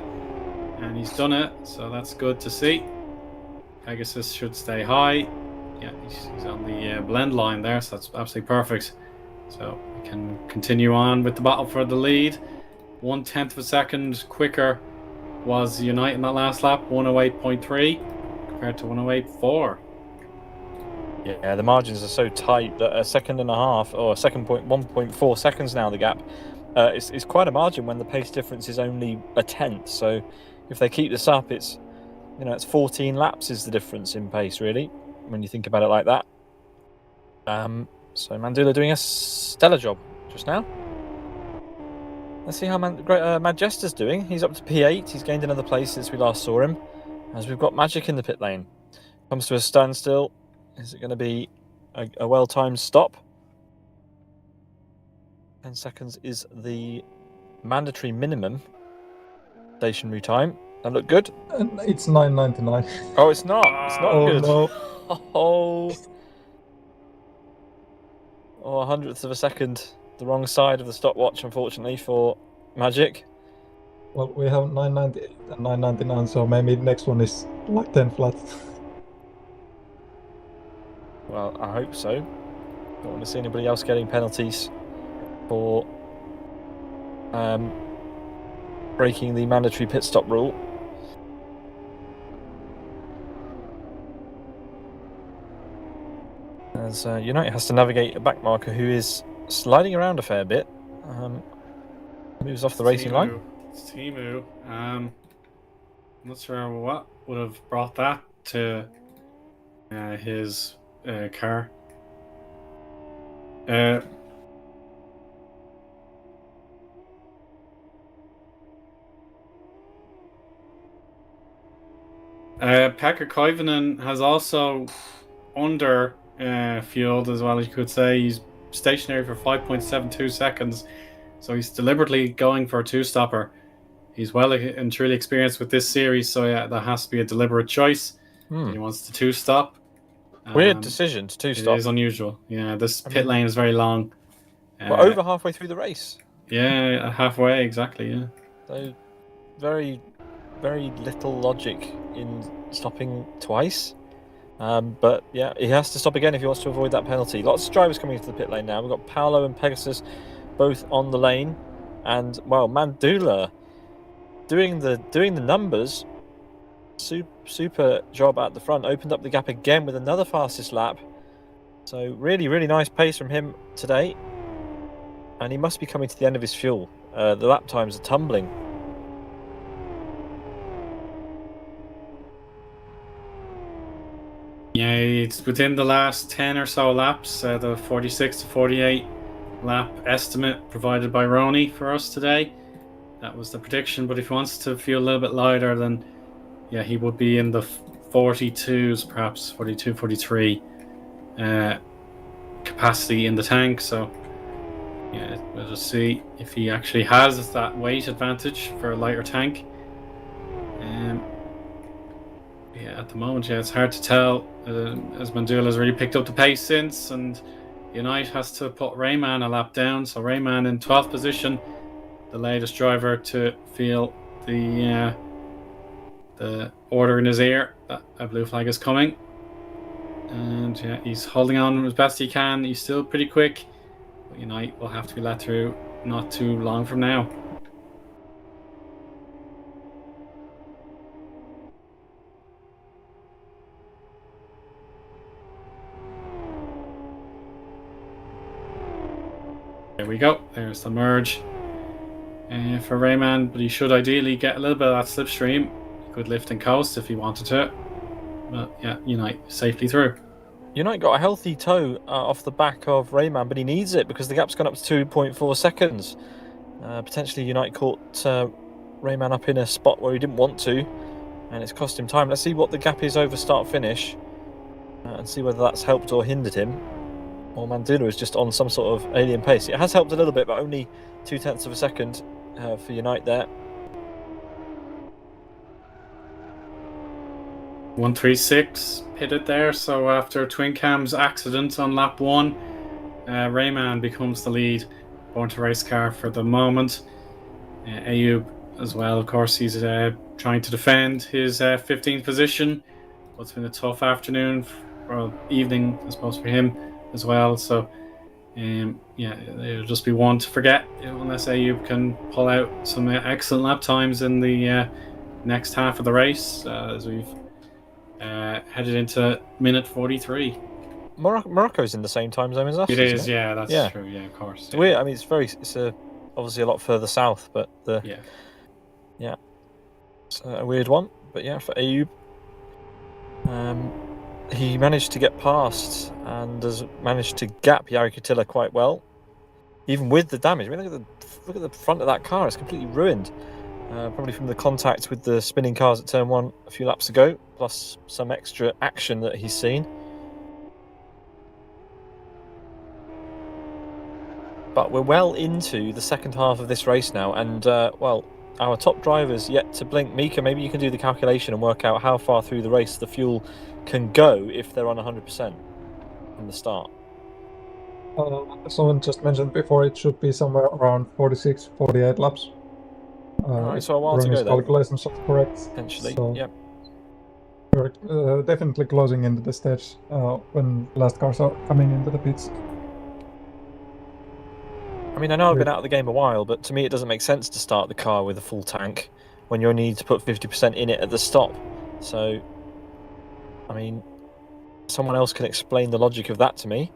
and he's done it, so that's good to see. Pegasus should stay high. Yeah, he's on the blend line there, so that's absolutely perfect. So we can continue on with the battle for the lead. 1/10 of a second quicker was Unite in that last lap, 108.3 compared to 108.4. Yeah, the margins are so tight that a second and a half, or a second 1.4 seconds now, the gap. It's quite a margin when the pace difference is only a tenth. So if they keep this up, it's 14 laps is the difference in pace, really, when you think about it like that. So Mandula doing a stellar job just now. Let's see how Majester's doing. He's up to P8. He's gained another place since we last saw him, as we've got Magic in the pit lane. Comes to a standstill. Is it going to be a well-timed stop? 10 seconds is the mandatory minimum stationary time. That look good? And it's 9.99. Oh, it's not. It's not good. No. Oh, 100th of a second. The wrong side of the stopwatch, unfortunately, for Magic. Well, we have 9.98 and 9.99, so maybe the next one is like 10 flat. Well, I hope so. Don't want to see anybody else getting penalties for breaking the mandatory pit stop rule. As United has to navigate a backmarker who is sliding around a fair bit. Moves off the racing line. It's Timu. I'm not sure what would have brought that to his car. Pekka Koivunen has also under fueled as well, as you could say. He's stationary for 5.72 seconds, so he's deliberately going for a two-stopper. He's well and truly experienced with this series, so yeah, that has to be a deliberate choice. He wants to two-stop. Weird decision to two-stop. It is unusual. Yeah, this pit lane is very long. We're over halfway through the race. Yeah, halfway, exactly, yeah. So, very, very little logic in stopping twice. But yeah, he has to stop again if he wants to avoid that penalty. Lots of drivers coming into the pit lane now. We've got Paolo and Pegasus both on the lane. And, well, Mandula doing the numbers. Super job at the front. Opened up the gap again with another fastest lap. So really, really nice pace from him today. And he must be coming to the end of his fuel. The lap times are tumbling. Yeah, it's within the last 10 or so laps. The 46 to 48 lap estimate provided by Rony for us today. That was the prediction. But if he wants to feel a little bit lighter, then yeah, he would be in the 42s, perhaps 42, 43 capacity in the tank. So yeah, we'll just see if he actually has that weight advantage for a lighter tank. Yeah, at the moment, yeah, it's hard to tell. As Mandula's really picked up the pace since, and Unite has to put Rayman a lap down. So Rayman in 12th position, the latest driver to feel the order in his ear that a blue flag is coming. And yeah, he's holding on as best he can. He's still pretty quick. But Unite will have to be let through not too long from now. There we go. There's the merge for Rayman, but he should ideally get a little bit of that slipstream. He could lift and coast if he wanted to. But yeah, Unite safely through. Unite got a healthy toe off the back of Rayman, but he needs it because the gap's gone up to 2.4 seconds. Potentially Unite caught Rayman up in a spot where he didn't want to, and it's cost him time. Let's see what the gap is over start-finish and see whether that's helped or hindered him. Or Mandula is just on some sort of alien pace. It has helped a little bit, but only 0.2 of a second for Unite there. 136 pitted there. So after Twin Cam's accident on lap 1, Rayman becomes the lead Born to Race car for the moment. Ayub as well, of course, he's trying to defend his 15th position. But it's been a tough afternoon, or evening, I suppose, for him as well. So, it'll just be one to forget unless Ayub can pull out some excellent lap times in the next half of the race as we've headed into minute 43. Morocco's in the same time zone as us. It isn't is, it? yeah, that's true. Yeah, of course. It's weird. I mean, it's obviously a lot further south, but it's a weird one. But yeah, for Ayub, he managed to get past and has managed to gap Jari Kutila quite well, even with the damage. I mean, look at the front of that car; it's completely ruined. Probably from the contact with the spinning cars at turn 1 a few laps ago, plus some extra action that he's seen. But we're well into the second half of this race now, and our top driver's yet to blink. Miika, maybe you can do the calculation and work out how far through the race the fuel can go if they're on 100% from the start. Someone just mentioned before it should be somewhere around 46, 48 laps. Alright, so a while to go then. Calculations are correct. Potentially, so yep. We're definitely closing into the stage when last cars are coming into the pits. I mean, I know I've been out of the game a while, but to me it doesn't make sense to start the car with a full tank when you only need to put 50% in it at the stop. So, I mean, someone else can explain the logic of that to me.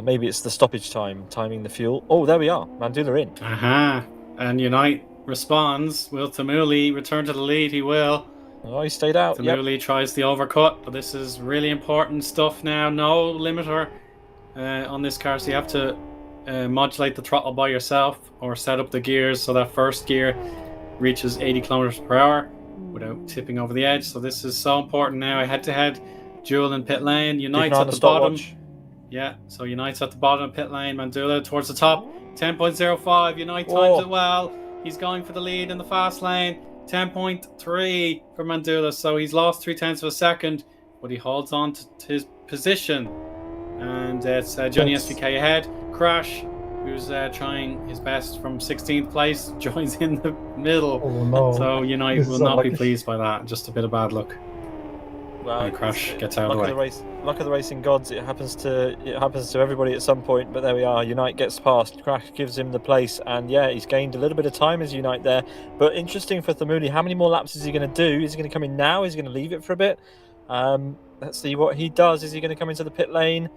Maybe it's the stoppage time, timing the fuel. Oh, there we are. Mandula in. Aha. And Unite responds. Will Tamuli return to the lead? He will. Oh, he stayed out. Tamuli tries the overcut, but this is really important stuff now. No limiter on this car, so you have to modulate the throttle by yourself or set up the gears so that first gear reaches 80 kilometers per hour without tipping over the edge. So this is so important now. A head-to-head duel in pit lane. Unite's at the bottom. Yeah, so Unite's at the bottom of pit lane. Mandula towards the top. 10.05. Unite times it well. He's going for the lead in the fast lane. 10.3 for Mandula. So he's lost 0.3 of a second, but he holds on to his position. And it's Johnny SVK ahead. Crash, who's trying his best from 16th place, joins in the middle. Oh, no. So Unite will not be pleased by that. Just a bit of bad luck. Well, Crash gets out of the way. Luck of the racing gods. It happens to everybody at some point. But there we are. Unite gets past. Crash gives him the place, and yeah, he's gained a little bit of time as Unite there. But interesting for Thamuli. How many more laps is he going to do? Is he going to come in now? Is he going to leave it for a bit? Let's see what he does. Is he going to come into the pit lane?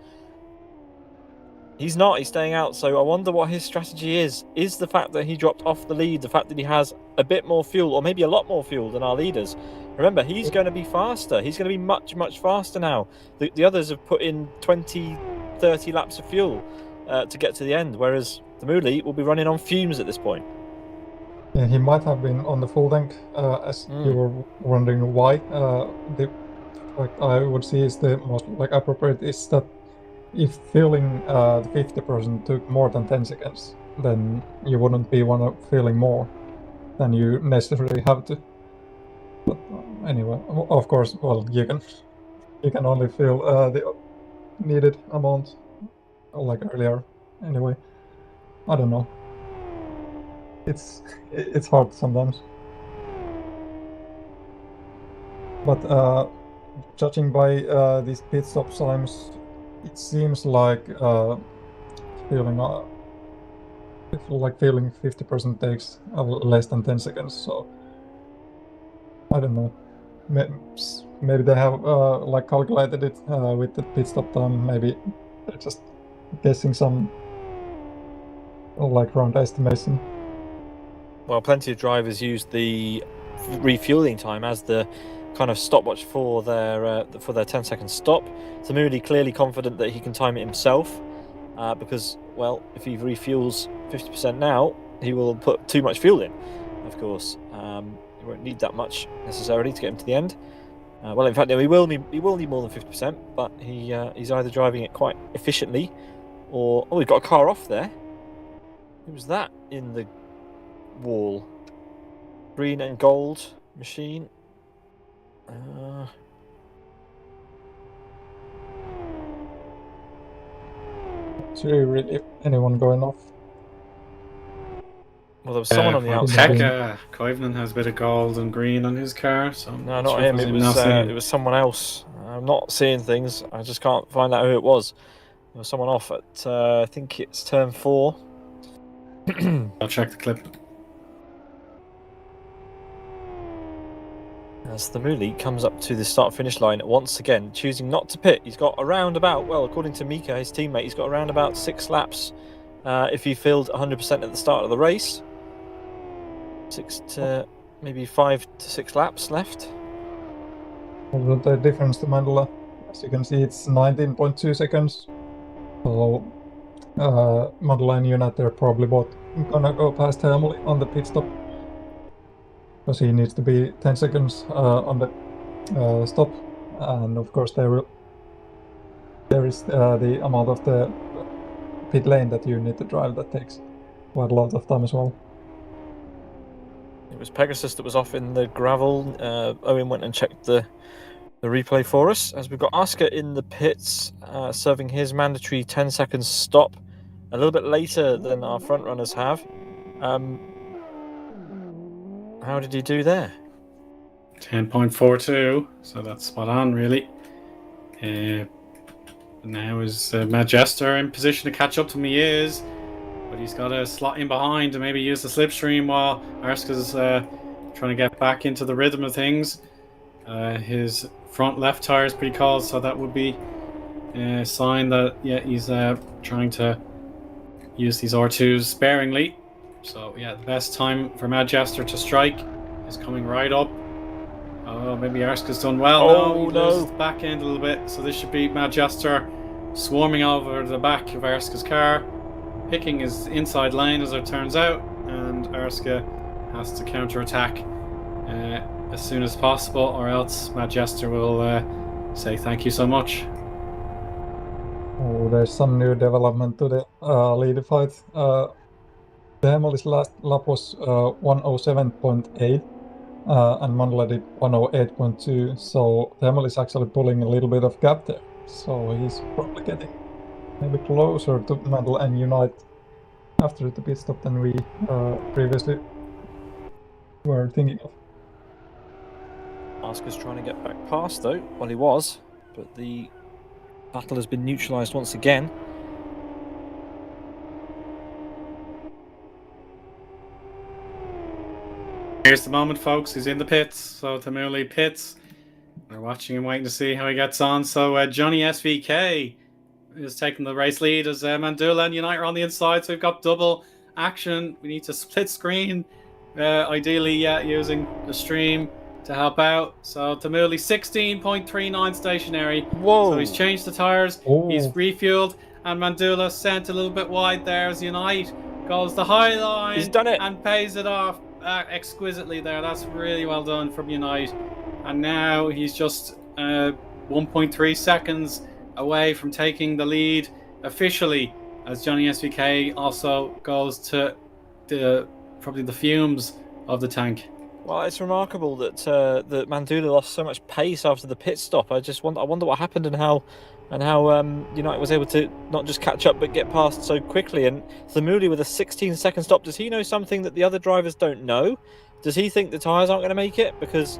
He's not. He's staying out. So I wonder what his strategy is. Is the fact that he dropped off the lead, the fact that he has a bit more fuel, or maybe a lot more fuel than our leaders? Remember, he's going to be faster. He's going to be much, much faster now. The others have put in 20, 30 laps of fuel to get to the end, whereas the Muli will be running on fumes at this point. Yeah, he might have been on the full tank, as you were wondering why. I would see is the most appropriate is that if filling the 50% took more than 10 seconds, then you wouldn't be filling more than you necessarily have to. But anyway, of course, well, you can only fill the needed amount like earlier. Anyway, I don't know. It's hard sometimes. But judging by these pit stop times, it seems like filling 50% takes less than 10 seconds. So I don't know. Maybe they have calculated it with the pit stop time. Maybe they're just guessing some round estimation. Well, plenty of drivers use the refueling time as the kind of stopwatch for their 10-second stop. Tamuli clearly confident that he can time it himself because, well, if he refuels 50% now, he will put too much fuel in, of course. He won't need that much necessarily to get him to the end. Well, in fact, no, he will need more than 50%, but he's either driving it quite efficiently or... Oh, we've got a car off there. Who was that in the wall? Green and gold machine. see really anyone going off. Well, there was someone on the well, outside. Pekka Koivunen has a bit of gold and green on his car, so I'm No, not not sure if him. it's It now was seen. it was someone else. I'm not seeing things. I just can't find out who it was. There was someone off at I think it's turn 4. I'll check the clip. As the Muli comes up to the start-finish line once again, choosing not to pit. He's got around about, well, according to Miika, his teammate, he's got around about 6 laps if he filled 100% at the start of the race. 6 to maybe 5 to 6 laps left. Well, the difference to Mandela, as you can see, it's 19.2 seconds. So Mandela and United are probably both gonna go past Harmon on the pit stop. Because he needs to be 10 seconds on the stop. And of course there is the amount of the pit lane that you need to drive that takes quite a lot of time as well. It was Pegasus that was off in the gravel. Eoin went and checked the replay for us. As we've got Oscar in the pits, serving his mandatory 10 seconds stop a little bit later than our front runners have. How did he do there? 10.42, so that's spot on, really. Now is Matt Jester in position to catch up to me is, but he's got to slot in behind and maybe use the slipstream while Arska's trying to get back into the rhythm of things. His front left tire is pretty cold, so that would be a sign that he's trying to use these R2s sparingly. So the best time for Mad Jester to strike is coming right up. Oh, maybe Arska's done well. Oh, He loses the back end a little bit, so this should be Mad Jester swarming over the back of Arska's car, picking his inside lane as it turns out, and Arska has to counter-attack as soon as possible, or else Mad Jester will say thank you so much. Oh, there's some new development to the leader fight. The Hamil's last lap was 107.8 and Mandela did 108.2, so the Hamil is actually pulling a little bit of gap there. So he's probably getting maybe closer to Mandela and Unite after the pit stop than we previously were thinking of. Oscar's trying to get back past though. Well, he was, but the battle has been neutralised once again. Here's the moment, folks. He's in the pits. So Tamuli pits. We're watching him, waiting to see how he gets on. So Johnny SVK is taking the race lead as Mandula and Unite are on the inside. So we've got double action. We need to split screen. Ideally, using the stream to help out. So Tamuli 16.39 stationary. Whoa! So he's changed the tires. Oh. He's refueled. And Mandula sent a little bit wide there as Unite goes the high line. He's done it. And pays it off exquisitely there. That's really well done from Unite. And now he's just 1.3 seconds away from taking the lead officially, as Johnny SVK also goes to probably the fumes of the tank. Well, it's remarkable that that Mandula lost so much pace after the pit stop. I wonder what happened and how United was able to not just catch up but get past so quickly. And Thamuli with a 16-second stop. Does he know something that the other drivers don't know? Does he think the tyres aren't going to make it? Because,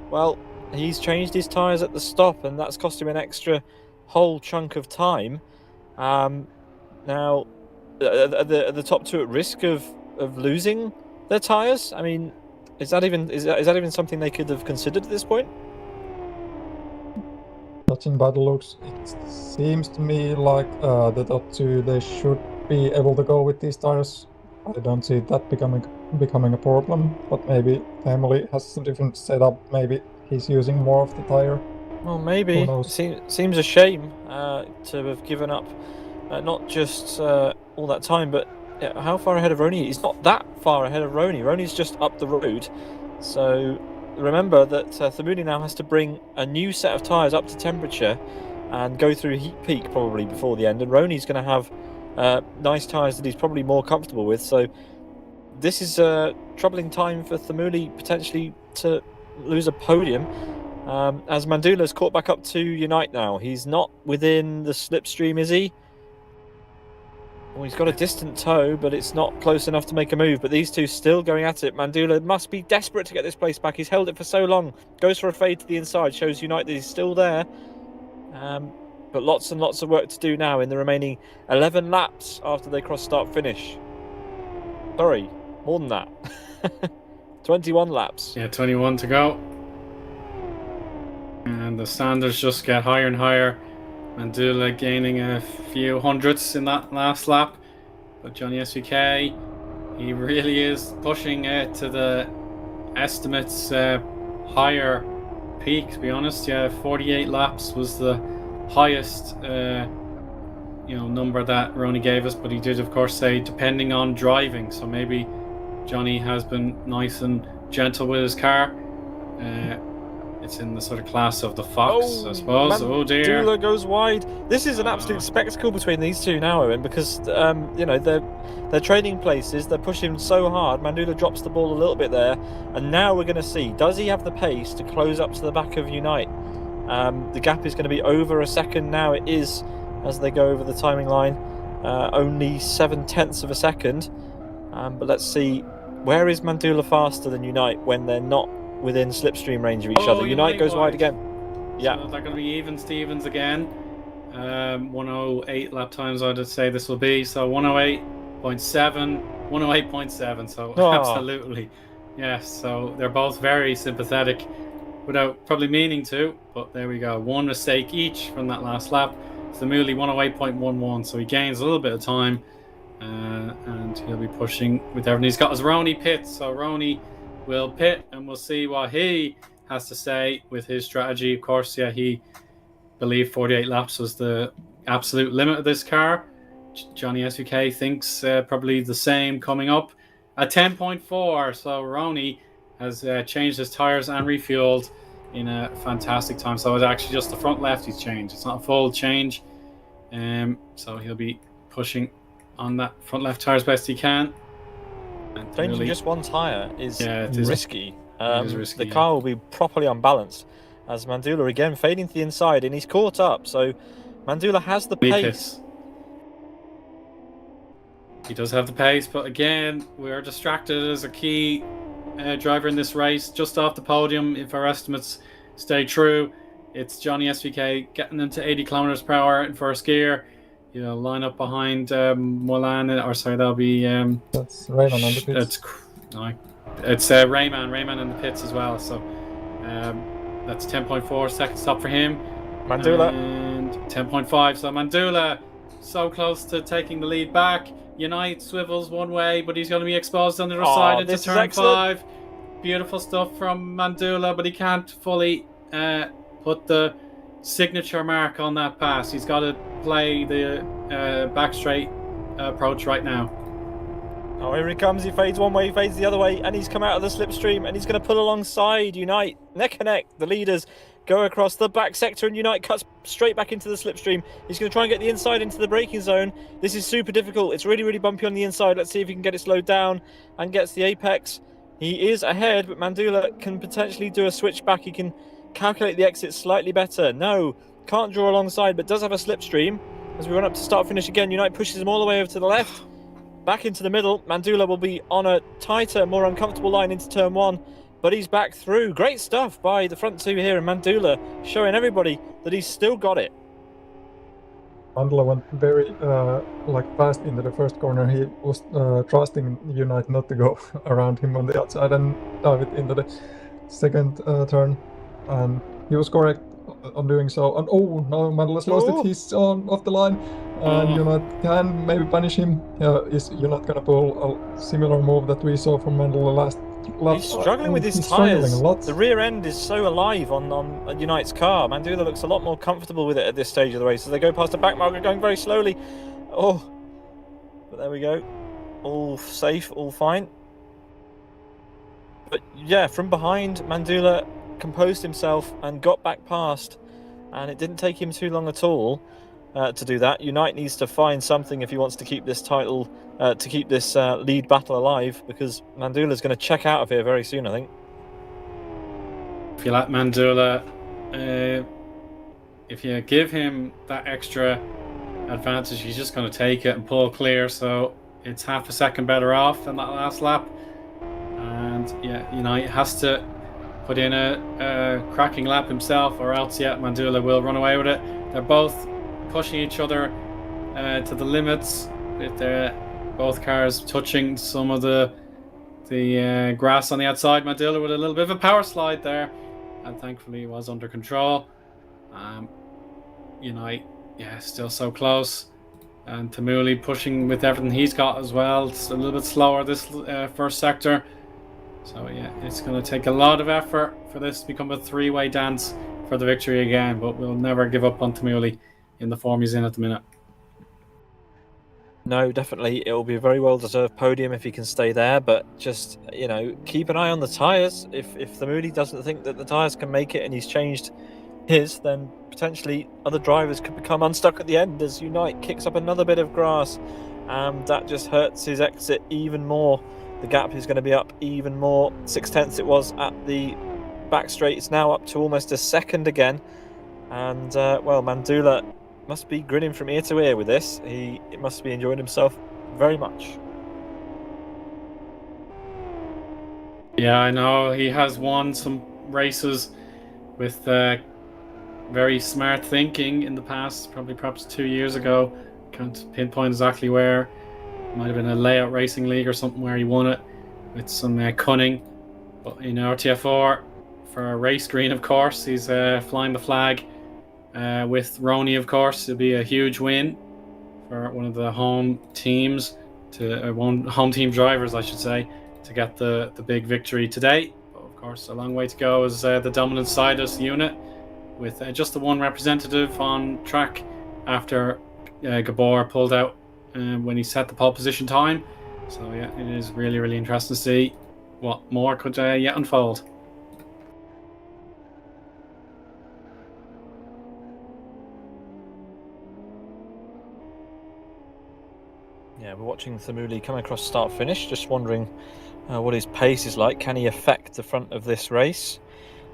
well, he's changed his tyres at the stop, and that's cost him an extra whole chunk of time. Now, are the top two at risk of losing their tyres? I mean, is that even something they could have considered at this point? Judging by the looks, it seems to me like the top two, they should be able to go with these tires. I don't see that becoming a problem, but maybe Emily has a different setup. Maybe he's using more of the tire. Well, maybe. Seems a shame to have given up not just all that time, but how far ahead of Rony? He's not that far ahead of Rony. Rony's just up the road. So remember that Thamuni now has to bring a new set of tyres up to temperature and go through heat peak probably before the end. And Rony's going to have nice tyres that he's probably more comfortable with. So this is a troubling time for Thamuli potentially to lose a podium. As Mandula's caught back up to Unite now. He's not within the slipstream, is he? Well, he's got a distant toe, but it's not close enough to make a move. But these two still going at it. Mandula must be desperate to get this place back. He's held it for so long. Goes for a fade to the inside. Shows Unite that he's still there. But lots and lots of work to do now in the remaining 11 laps after they cross start finish. Sorry, more than that. 21 laps. Yeah, 21 to go. And the standards just get higher and higher. Mandula gaining a few hundredths in that last lap. But Johnny SVK, he really is pushing to the estimates higher peak, to be honest. Yeah, 48 laps was the highest number that Rony gave us, but he did of course say depending on driving, so maybe Johnny has been nice and gentle with his car. It's in the sort of class of the Fox, I suppose. Oh dear. Mandula goes wide. This is an absolute spectacle between these two now, Eoin, because they're trading places. They're pushing so hard. Mandula drops the ball a little bit there, and now we're going to see, does he have the pace to close up to the back of Unite? The gap is going to be over a second now. It is, as they go over the timing line, only 7/10 of a second. But let's see, where is Mandula faster than Unite when they're not within slipstream range of each other? Unite goes wide again. Yeah. So they're going to be even Stevens again. 108 lap times, I'd say this will be. So 108.7, 108.7. So absolutely. Yes, so they're both very sympathetic without probably meaning to. But there we go. One mistake each from that last lap. Samuli 108.11. So he gains a little bit of time. And he'll be pushing with everything. He's got his Rony pit. So Rony will pit and we'll see what he has to say with his strategy. Of course, yeah, he believed 48 laps was the absolute limit of this car. Johnny SVK thinks probably the same coming up at 10.4. So Rony has changed his tires and refueled in a fantastic time. So it's actually just the front left he's changed. It's not a full change. So he'll be pushing on that front left tire as best he can. Changing just one tyre is risky. risky. The car will be properly unbalanced as Mandula again fading to the inside, and he's caught up. So Mandula has the pace. He does have the pace, but again, we're distracted as a key driver in this race. Just off the podium, if our estimates stay true, it's Johnny SVK getting into 80 kilometers per hour in first gear. Line up behind Molan, that'll be that's Rayman on the pits. It's Rayman in the pits as well. So that's 10.4 second stop for him. Mandula and 10.5. So Mandula so close to taking the lead back. Unite swivels one way, but he's going to be exposed on the other side into turn 5. Beautiful stuff from Mandula, but he can't fully put the signature mark on that pass. He's got to play the back straight approach right now. Oh, here he comes. He fades one way, he fades the other way, and he's come out of the slipstream, and he's going to pull alongside Unite. Neck and neck, the leaders go across the back sector, and Unite cuts straight back into the slipstream. He's going to try and get the inside into the braking zone. This is super difficult. It's really, really bumpy on the inside. Let's see if he can get it slowed down and gets the apex. He is ahead, but Mandula can potentially do a switch back. He can calculate the exit slightly better. No, can't draw alongside, but does have a slipstream. As we run up to start finish again, Unite pushes him all the way over to the left. Back into the middle. Mandula will be on a tighter, more uncomfortable line into turn 1, but he's back through. Great stuff by the front two here, and Mandula showing everybody that he's still got it. Mandula went very fast into the first corner. He was trusting Unite not to go around him on the outside and dive it into the second turn, and he was correct on doing so. And no, Mandula's lost it. He's off the line, and Unite can maybe punish him. Is Unite gonna pull a similar move that we saw from Mandula last? He's struggling with his tyres. The rear end is so alive on Unite's car. Mandula looks a lot more comfortable with it at this stage of the race. As they go past the back marker, going very slowly. But there we go. All safe, all fine. But yeah, from behind, Mandula composed himself and got back past, and it didn't take him too long at all to do that. Unite needs to find something if he wants to keep this title, to keep this lead battle alive, because Mandula's going to check out of here very soon, I think. If you like Mandula, if you give him that extra advantage. He's just going to take it and pull clear, so it's half a second better off than that last lap. And yeah, Unite has to put in a cracking lap himself, or else Mandula will run away with it. They're both pushing each other to the limits, with both cars touching some of the grass on the outside. Mandula with a little bit of a power slide there, and thankfully he was under control. Unite, still so close. And Tamuli pushing with everything he's got as well. It's a little bit slower this first sector. So yeah, it's going to take a lot of effort for this to become a three-way dance for the victory again. But we'll never give up on Tamuli in the form he's in at the minute. No, definitely. It will be a very well-deserved podium if he can stay there. But just, keep an eye on the tyres. If Tamuli doesn't think that the tyres can make it and he's changed his, then potentially other drivers could become unstuck at the end as Unite kicks up another bit of grass. That just hurts his exit even more. The gap is going to be up even more. 0.6 it was at the back straight. It's now up to almost a second again. And, Mandula must be grinning from ear to ear with this. He must be enjoying himself very much. Yeah, I know. He has won some races with very smart thinking in the past, perhaps 2 years ago. Can't pinpoint exactly where. It might have been a layout racing league or something where he won it with some cunning. But in RTF4, for a race green, of course, he's flying the flag with Rony, of course. It'll be a huge win for one of the home teams, home team drivers, I should say, to get the big victory today. But of course, a long way to go as the dominant Sidus unit, with just the one representative on track after Gabor pulled out when he set the pole position time. So yeah, it is really, really interesting to see what more could yet unfold. Yeah, we're watching Tamuli come across start-finish, just wondering what his pace is like. Can he affect the front of this race?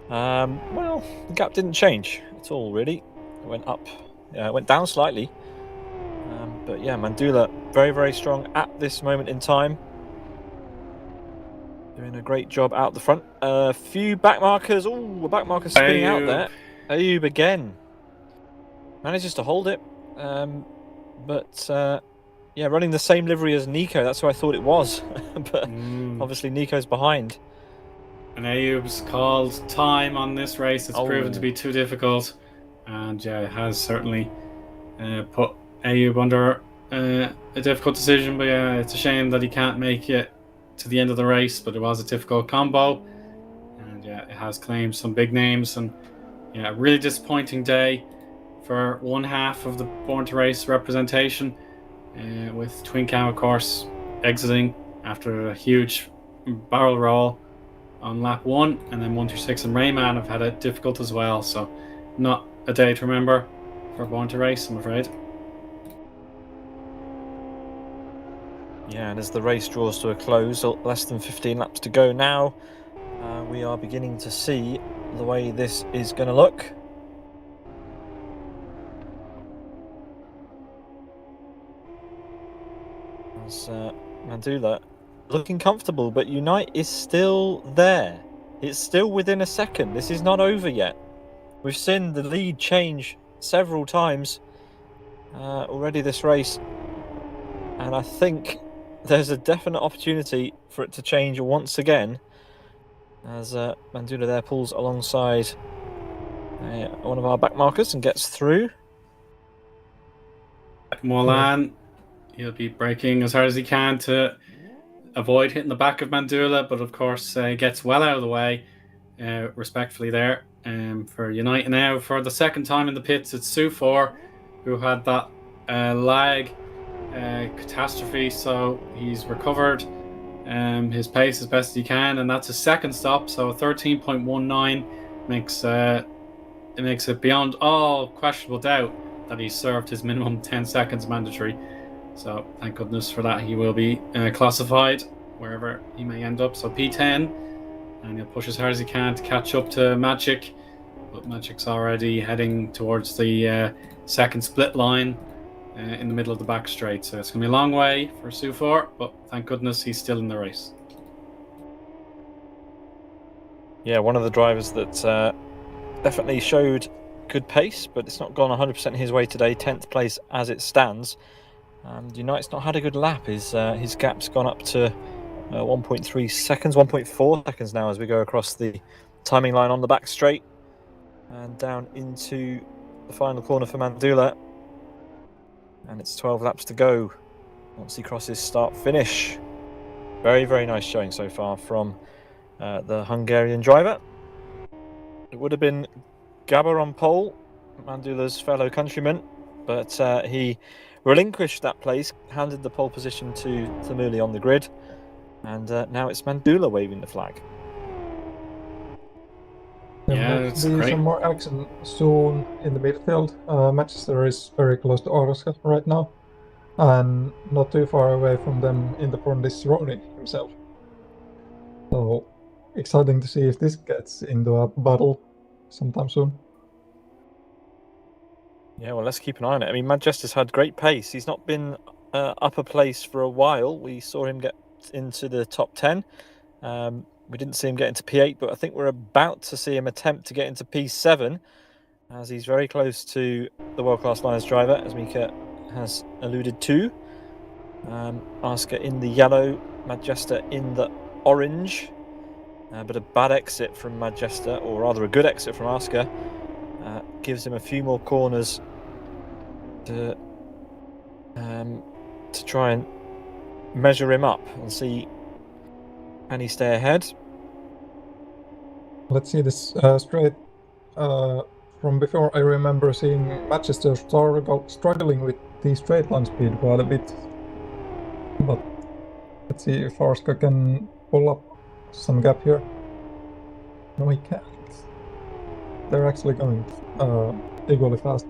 Well, the gap didn't change at all, really. It went up, it went down slightly. But yeah, Mandula very, very strong at this moment in time. Doing a great job out the front. A few back markers. Oh, a back marker spinning out there. Ayub again. Manages to hold it. Yeah, running the same livery as Nico. That's who I thought it was. But obviously Nico's behind. And Ayub's called time on this race. It's proven to be too difficult. And yeah, it has certainly put Ayub under a difficult decision. But yeah, it's a shame that he can't make it to the end of the race. But it was a difficult combo. And yeah, it has claimed some big names. And yeah, a really disappointing day for one half of the Born to Race representation. With Twin Cam, of course, exiting after a huge barrel roll on lap 1, and then 126 and Rayman have had it difficult as well. So not a day to remember for Born to Race, I'm afraid. Yeah, and as the race draws to a close, less than 15 laps to go now, we are beginning to see the way this is going to look. As Mandula looking comfortable, but Unite is still there. It's still within a second. This is not over yet. We've seen the lead change several times already this race, and I think there's a definite opportunity for it to change once again as Mandula there pulls alongside one of our back markers and gets through. Morlan, he'll be braking as hard as he can to avoid hitting the back of Mandula, but of course gets well out of the way respectfully there. For Unite now, for the second time in the pits, it's Sufor who had that lag catastrophe, so he's recovered his pace as best he can, and that's his second stop. So 13.19 makes it beyond all questionable doubt that he served his minimum 10 seconds mandatory. So thank goodness for that. He will be classified wherever he may end up. So P10, and he'll push as hard as he can to catch up to Magic, but Magic's already heading towards the second split line in the middle of the back straight. So it's going to be a long way for Sufor, but thank goodness he's still in the race. Yeah, one of the drivers that definitely showed good pace, but it's not gone 100% his way today. 10th place as it stands. And United's not had a good lap. His gap's gone up to 1.3 seconds, 1.4 seconds now as we go across the timing line on the back straight and down into the final corner for Mandula. And it's 12 laps to go once he crosses start-finish. Very, very nice showing so far from the Hungarian driver. It would have been Gabor on pole, Mandula's fellow countryman, but he relinquished that place, handed the pole position to Tamuli on the grid, and now it's Mandula waving the flag. Yeah, There it's might be great. some more action soon in the midfield. Manchester is very close to Oscar right now, and not too far away from them in the front is Rony himself. So exciting to see if this gets into a battle sometime soon. Yeah, well, let's keep an eye on it. I mean, Manchester's had great pace. He's not been upper place for a while. We saw him get into the top 10. We didn't see him get into P8, but I think we're about to see him attempt to get into P7, as he's very close to the world-class Lions driver, as Miika has alluded to. Oscar in the yellow, Manchester in the orange. But a bad exit from Manchester, or rather a good exit from Oscar, gives him a few more corners to try and measure him up and see, can he stay ahead? Let's see this straight. From before, I remember seeing Manchester struggling with the straight line speed quite a bit. But let's see if Oscar can pull up some gap here. No, he can't. They're actually going equally fast.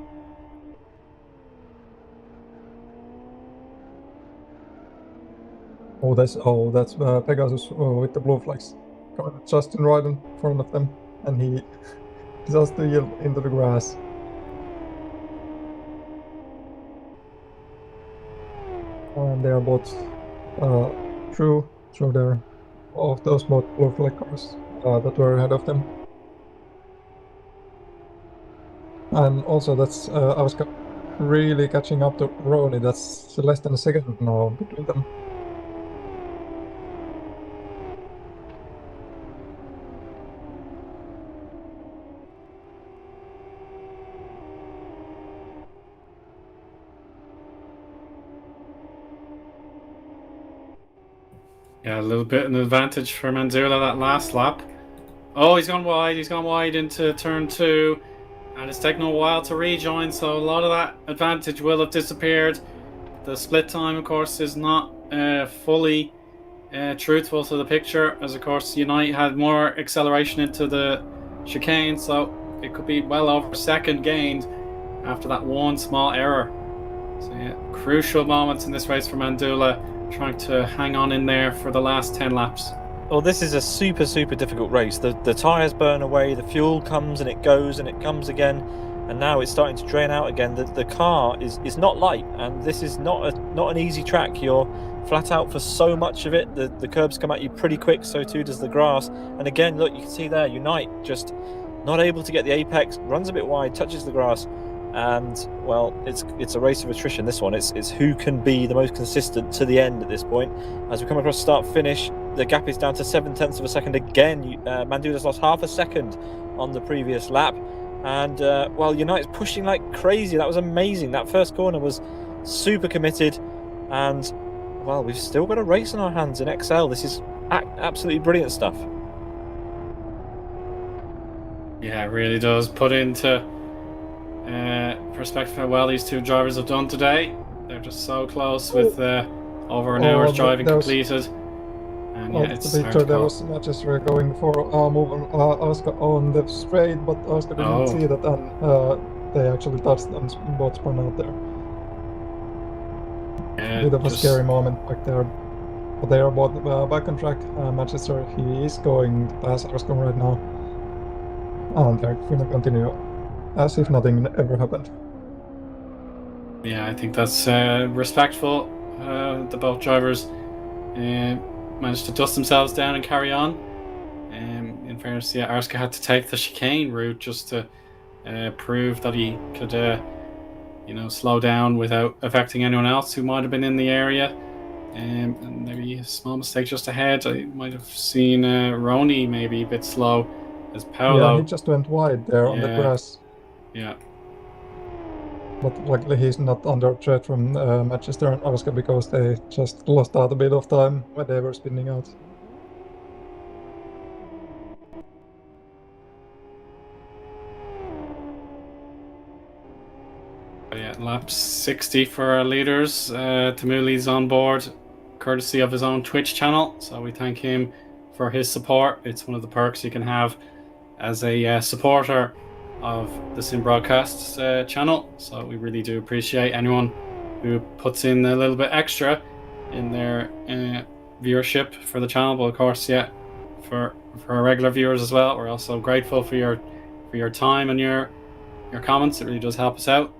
Oh, that's Pegasus with the blue flags coming just right in front of them, and he just yield into the grass. And they are both through there of those both blue flag cars that were ahead of them. And also that's I was really catching up to Rony. That's less than a second now between them. Yeah, a little bit an advantage for Mandula that last lap. Oh, he's gone wide into turn 2, and it's taken a while to rejoin, so a lot of that advantage will have disappeared. The split time, of course, is not fully truthful to the picture, as of course Unite had more acceleration into the chicane, so it could be well over a second gained after that one small error. So yeah, crucial moments in this race for Mandula, trying to hang on in there for the last 10 laps. Well, this is a super difficult race. The tyres burn away, the fuel comes and it goes and it comes again, and now it's starting to drain out again. The car is not light, and this is not an easy track. You're flat out for so much of it. The curbs come at you pretty quick, so too does the grass. And again, look, you can see there, Unite just not able to get the apex, runs a bit wide, touches the grass, and well, it's a race of attrition, this one. It's who can be the most consistent to the end at this point. As we come across start finish, the gap is down to 0.7 of a second again. Mandula's lost half a second on the previous lap, and well, United's pushing like crazy. That was amazing. That first corner was super committed, and well, we've still got a race on our hands in XL. This is absolutely brilliant stuff. Yeah, it really does put into perspective how well these two drivers have done today. They're just so close with over an hour's driving completed. And yeah, it's the hard picture to there call. was Manchester going for move on Oscar on the straight, but Oscar didn't see that, and they actually touched and both spun out there. Yeah, Bit of a scary moment back there. But they are both back on track. Manchester, he is going past Oscar right now. And they're going to continue as if nothing ever happened. Yeah, I think that's respectful. The both drivers managed to dust themselves down and carry on. In fairness, yeah, Arska had to take the chicane route just to prove that he could, slow down without affecting anyone else who might have been in the area. And maybe a small mistake just ahead. I might have seen Rony maybe a bit slow as Paolo. Yeah, he just went wide there on the grass. Yeah. But luckily he's not under threat from Manchester and Arska because they just lost out a bit of time when they were spinning out. Yeah, lap 60 for our leaders. Tamuli's on board, courtesy of his own Twitch channel. So we thank him for his support. It's one of the perks you can have as a supporter of the Sim Broadcasts channel. So we really do appreciate anyone who puts in a little bit extra in their viewership for the channel. But of course, yeah, for our regular viewers as well, we're also grateful for your time and your comments. It really does help us out.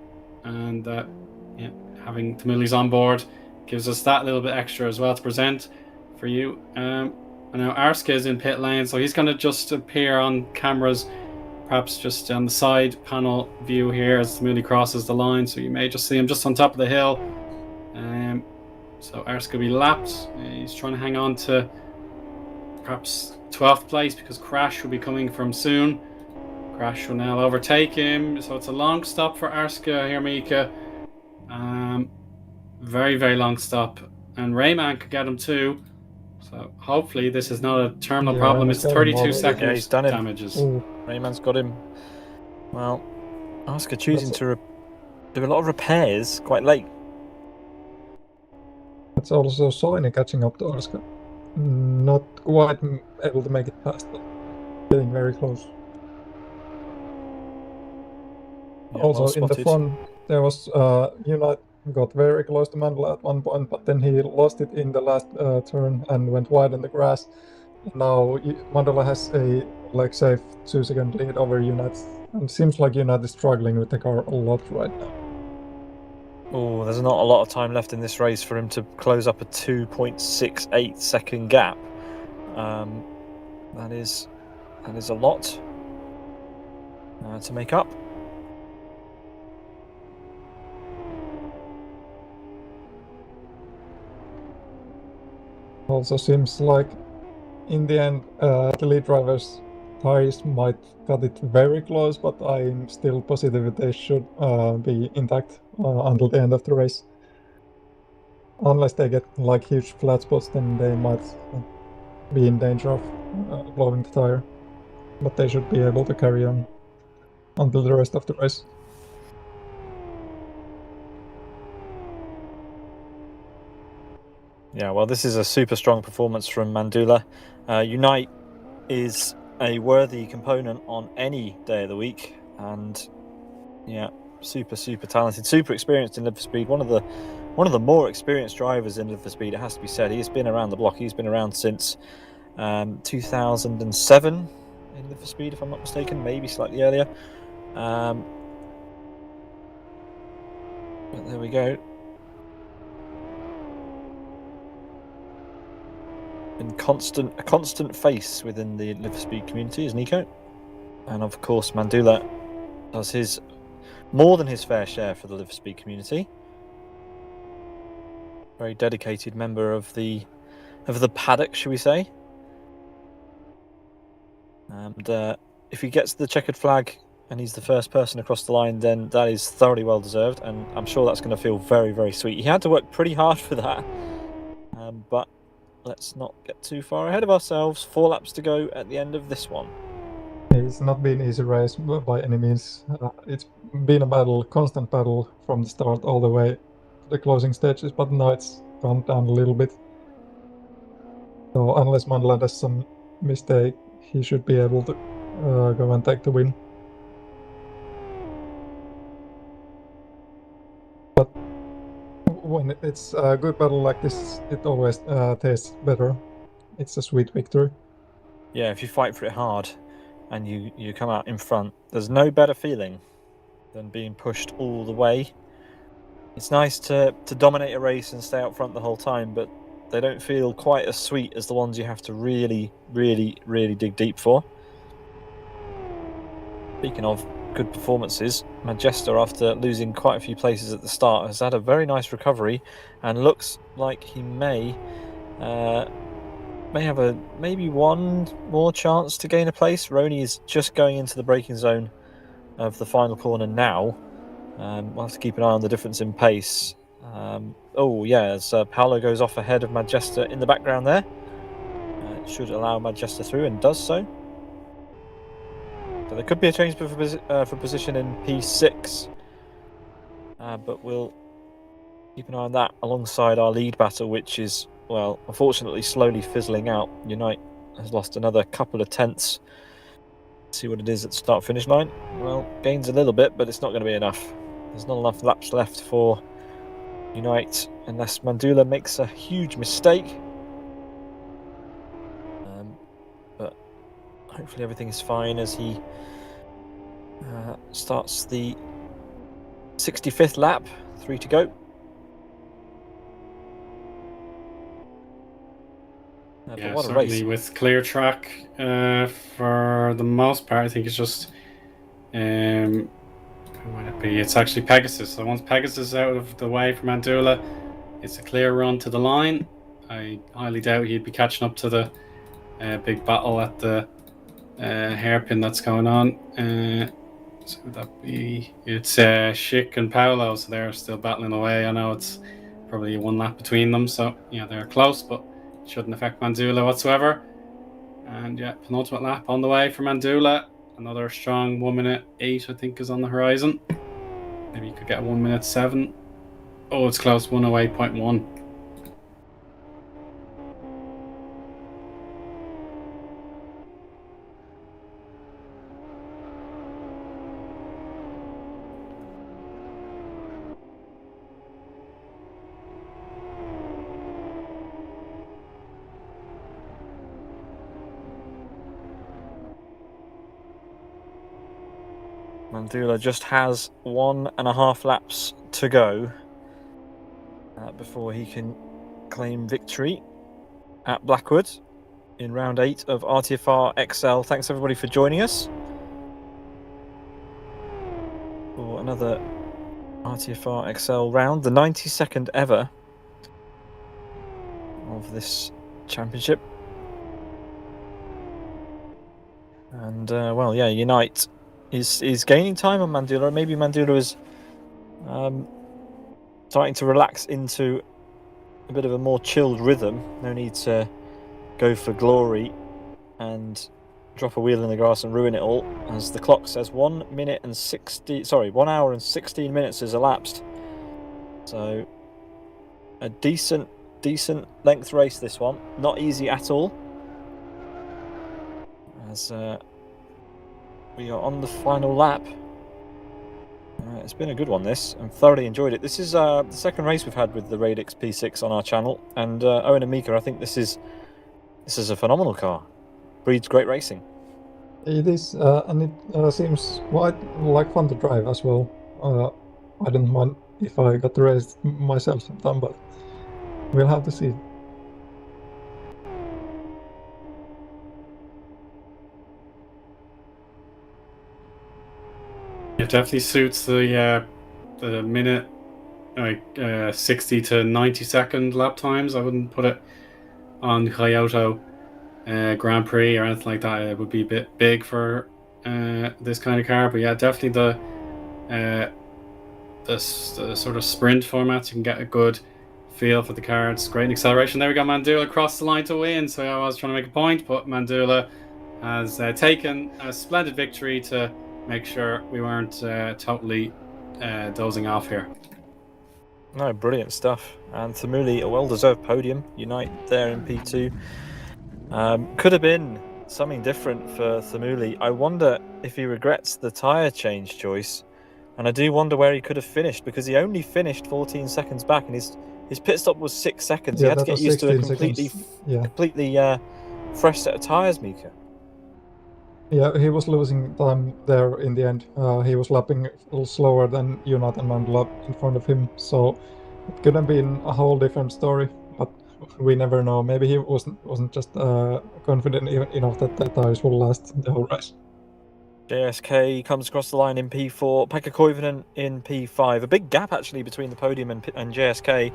And having Tamuli's on board gives us that little bit extra as well to present for you. I know Arska is in pit lane, so he's going to just appear on cameras, perhaps just on the side panel view here as Tamuli crosses the line. So you may just see him just on top of the hill. So Arska will be lapped. He's trying to hang on to perhaps 12th place because Crash will be coming from soon. Crash will now overtake him, so it's a long stop for Arska here, Miika. Very, very long stop. And Rayman could get him too. So hopefully this is not a terminal problem. It's 32 seconds he's done damages. Rayman's got him. Well, Arska choosing to do a lot of repairs quite late. It's also Soini catching up to Arska. Not quite able to make it past, but getting very close. Yeah, also well in the front there was Unite got very close to Mandela at one point, but then he lost it in the last turn and went wide in the grass. Now Mandela has a safe 2-second lead over Unite, and seems like Unite is struggling with the car a lot right now. Oh, there's not a lot of time left in this race for him to close up a 2.68 second gap. That is a lot to make up. Also seems like in the end the lead drivers' tires might cut it very close, but I'm still positive they should be intact until the end of the race. Unless they get huge flat spots, then they might be in danger of blowing the tire. But they should be able to carry on until the rest of the race. Yeah, well, this is a super strong performance from Mandula. Unite is a worthy component on any day of the week, and yeah, super talented, super experienced in Live for Speed. One of the more experienced drivers in Live for Speed, it has to be said. He's been around the block. He's been around since 2007 in Live for Speed, if I'm not mistaken, maybe slightly earlier. But there we go. A constant face within the Live for Speed community is Nico, and of course Mandula does his more than his fair share for the Live for Speed community. Very dedicated member of the paddock, shall we say? And if he gets the checkered flag and he's the first person across the line, then that is thoroughly well deserved, and I'm sure that's going to feel very, very sweet. He had to work pretty hard for that, but let's not get too far ahead of ourselves. 4 laps to go at the end of this one. It's not been an easy race by any means. It's been a battle, constant battle from the start all the way to the closing stages, but now it's gone down a little bit. So unless Mandela does some mistake, he should be able to go and take the win. But when it's a good battle like this, it always tastes better. It's a sweet victory. Yeah, if you fight for it hard and you come out in front, there's no better feeling than being pushed all the way It's nice to dominate a race and stay out front the whole time, but they don't feel quite as sweet as the ones you have to really, really, really dig deep for. Speaking of good performances, Majesta, after losing quite a few places at the start, has had a very nice recovery and looks like he may have maybe one more chance to gain a place. Rony is just going into the braking zone of the final corner now. We'll have to keep an eye on the difference in pace. As Paolo goes off ahead of Majesta in the background there. It should allow Majesta through and does so. So there could be a change for position in P6. But we'll keep an eye on that alongside our lead battle, which is, well, unfortunately slowly fizzling out. Unite has lost another couple of tenths. Let's see what it is at the start-finish line. Well, gains a little bit, but it's not going to be enough. There's not enough laps left for Unite unless Mandula makes a huge mistake. But hopefully everything is fine as he starts the 65th lap, 3 to go. Yeah, what a certainly race. with clear track for the most part. I think it's just who might it be? It's actually Pegasus. So once Pegasus is out of the way for Mandula, it's a clear run to the line. I highly doubt he'd be catching up to the big battle at the hairpin that's going on. So would that be? It's Schick and Paolo, so they're still battling away. I know it's probably one lap between them, so yeah, they're close, but it shouldn't affect Mandula whatsoever. And yeah, penultimate lap on the way for Mandula. Another strong 1 minute 8, I think, is on the horizon. Maybe you could get a 1 minute 7. Oh, it's close, 108.1. Mandula just has 1.5 laps to go before he can claim victory at Blackwood in round 8 of RTFR XL. Thanks everybody for joining us for another RTFR XL round, the 92nd ever of this championship. And Unite is gaining time on Mandula. Maybe Mandula is starting to relax into a bit of a more chilled rhythm. No need to go for glory and drop a wheel in the grass and ruin it all, as the clock says 1 hour and 16 minutes has elapsed. So a decent length race, this one. Not easy at all, as we are on the final lap. It's been a good one, this. I've thoroughly enjoyed it. This is the second race we've had with the Radix P6 on our channel, and Eoin and Miika, I think this is a phenomenal car. Breeds great racing. It is, and it seems quite like fun to drive as well. I don't mind if I got to race myself sometime, but we'll have to see. It definitely suits the minute, 60 to 90 second lap times. I wouldn't put it on Kyoto Grand Prix or anything like that. It would be a bit big for this kind of car. But yeah, definitely the sort of sprint formats, you can get a good feel for the car. It's great acceleration. There we go, Mandula across the line to win. So I was trying to make a point, but Mandula has taken a splendid victory to make sure we weren't totally dozing off here. No, brilliant stuff. And Thamuli, a well-deserved podium. Unite there in P2. Could have been something different for Thamuli. I wonder if he regrets the tyre change choice. And I do wonder where he could have finished, because he only finished 14 seconds back, and his pit stop was 6 seconds. Yeah, he had to get used to a completely fresh set of tyres, Miika. Yeah, he was losing time there in the end. He was lapping a little slower than Jonathan Mandela in front of him, so it could have been a whole different story. But we never know. Maybe he wasn't just confident enough that the tires will last the whole race. JSK comes across the line in P4, Pekka Koivunen in P5. A big gap actually between the podium and JSK,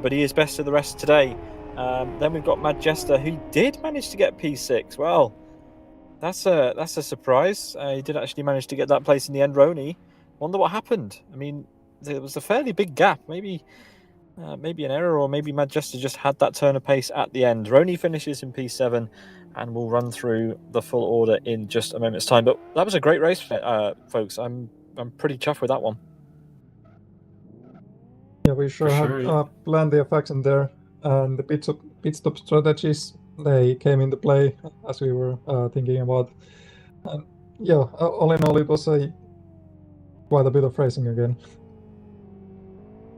but he is best of the rest today. Then we've got Mad Jester, who did manage to get P6. Well, that's a surprise. He did actually manage to get that place in the end. Rony, wonder what happened. I mean, there was a fairly big gap. Maybe an error, or maybe Mad Jester just had that turn of pace at the end. Rony finishes in P7, and we'll run through the full order in just a moment's time. But that was a great race, folks. I'm pretty chuffed with that one. Yeah, we sure had plenty of action there, and the pit stop strategies, they came into play as we were thinking about. And yeah, all in all, it was quite a bit of racing again.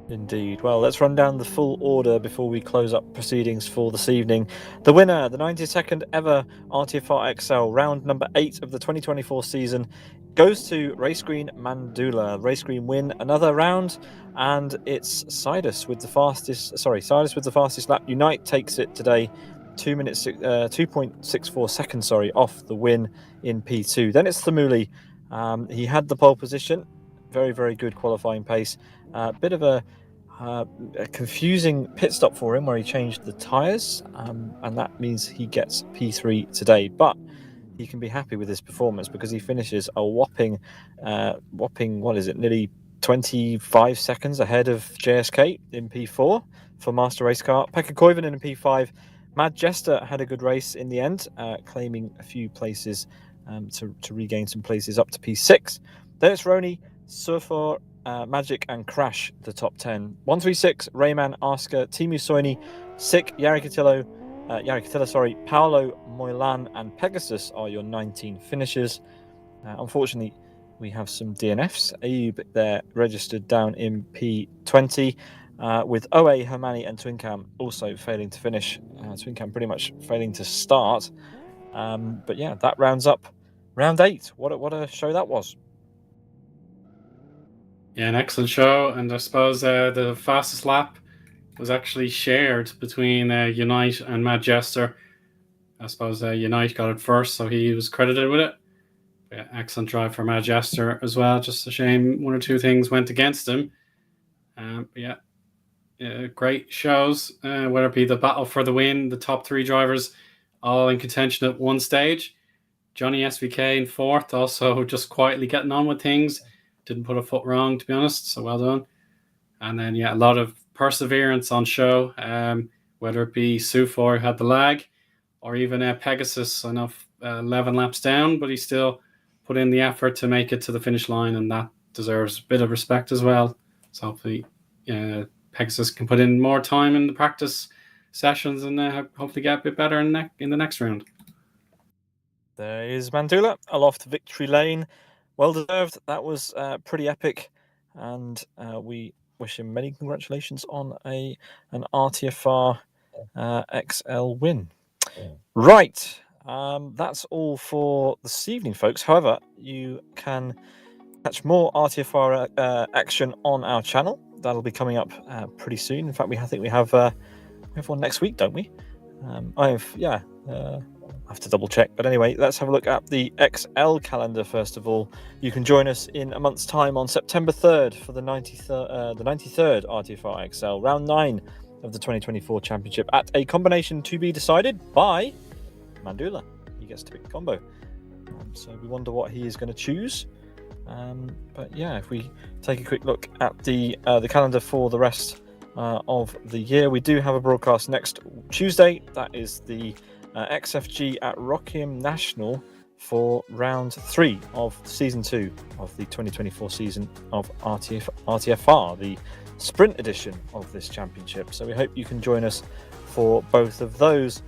Indeed. Well, let's run down the full order before we close up proceedings for this evening. The winner, the 92nd ever RTFR XL, round number 8 of the 2024 season, goes to Race Green Mandula. Race Green win another round, and it's Sidus with the fastest lap. Unite takes it today, 2.64 seconds, off the win in P2. Then it's Thamuli. He had the pole position, very, very good qualifying pace. Bit of a confusing pit stop for him where he changed the tyres, and that means he gets P3 today. But he can be happy with his performance because he finishes a whopping, nearly 25 seconds ahead of JSK in P4 for Master Race Car. Pekka Koivunen in P5. Mad Jester had a good race in the end, claiming a few places to regain some places up to P6. Then it's Rony, Surfer, Magic and Crash, the top 10. 136, Rayman, Asker, Timu Soini, Sick, Yarikatillo, Paolo, Moilan and Pegasus are your 19 finishers. Unfortunately, we have some DNFs. Ayub there registered down in P20, with OA, Hermani and Twincam also failing to finish. Twincam pretty much failing to start. But yeah, that rounds up round 8. What a show that was. Yeah, an excellent show, and I suppose the fastest lap was actually shared between Unite and Mad Jester. I suppose Unite got it first, so he was credited with it. Yeah, excellent drive for Mad Jester as well. Just a shame one or two things went against him. Great shows, whether it be the battle for the win, the top 3 drivers all in contention at one stage. Johnny SVK in 4th, also just quietly getting on with things. Didn't put a foot wrong, to be honest, so well done. And then, a lot of perseverance on show, whether it be Sufor had the lag, or even Pegasus, I know 11 laps down, but he still put in the effort to make it to the finish line, and that deserves a bit of respect as well. So hopefully Pegasus can put in more time in the practice sessions and hopefully get a bit better in the next round. There is Mandula aloft victory lane. Well deserved. That was pretty epic, and we wish him many congratulations on an RTFR XL win. Right, that's all for this evening, folks. However, you can catch more RTFR action on our channel. That'll be coming up pretty soon. In fact, I think we have one next week, don't we? I have to double check, but anyway, let's have a look at the XL calendar first of all. You can join us in a month's time on September 3rd for the 93rd RTFR XL, round 9 of the 2024 championship at a combination to be decided by Mandula. He gets to pick the combo, so we wonder what he is going to choose. But yeah, if we take a quick look at the calendar for the rest of the year, we do have a broadcast next Tuesday. That is the XFG at Rockingham National for round 3 of season 2 of the 2024 season of RTFR, the sprint edition of this championship. So we hope you can join us for both of those.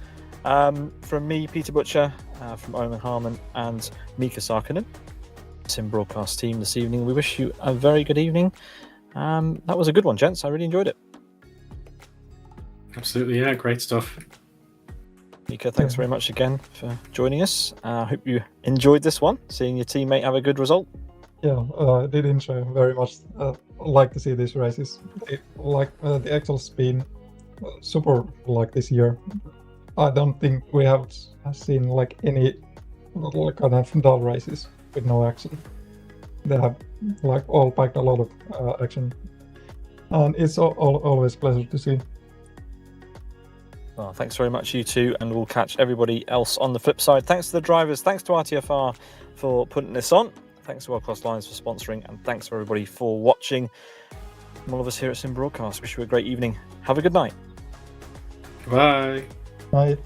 From me, Peter Butcher, from Eoin Harmon and Miika Sarkinen, Sim broadcast team this evening, we wish you a very good evening. That was a good one, gents. I really enjoyed it. Absolutely, yeah, great stuff. Miika, thanks very much again for joining us. I hope you enjoyed this one, seeing your teammate have a good result. Yeah, I did enjoy very much. Like to see these races. The Excel's been super this year. I don't think we have seen any kind of dull races with no action. They have all packed a lot of action, and it's always a pleasure to see. Well, thanks very much, you two, and we'll catch everybody else on the flip side. Thanks to the drivers, thanks to RTFR for putting this on, thanks to World Class Lions for sponsoring, and thanks to everybody for watching. From all of us here at Sim Broadcast, wish you a great evening. Have a good night. Bye. Bye.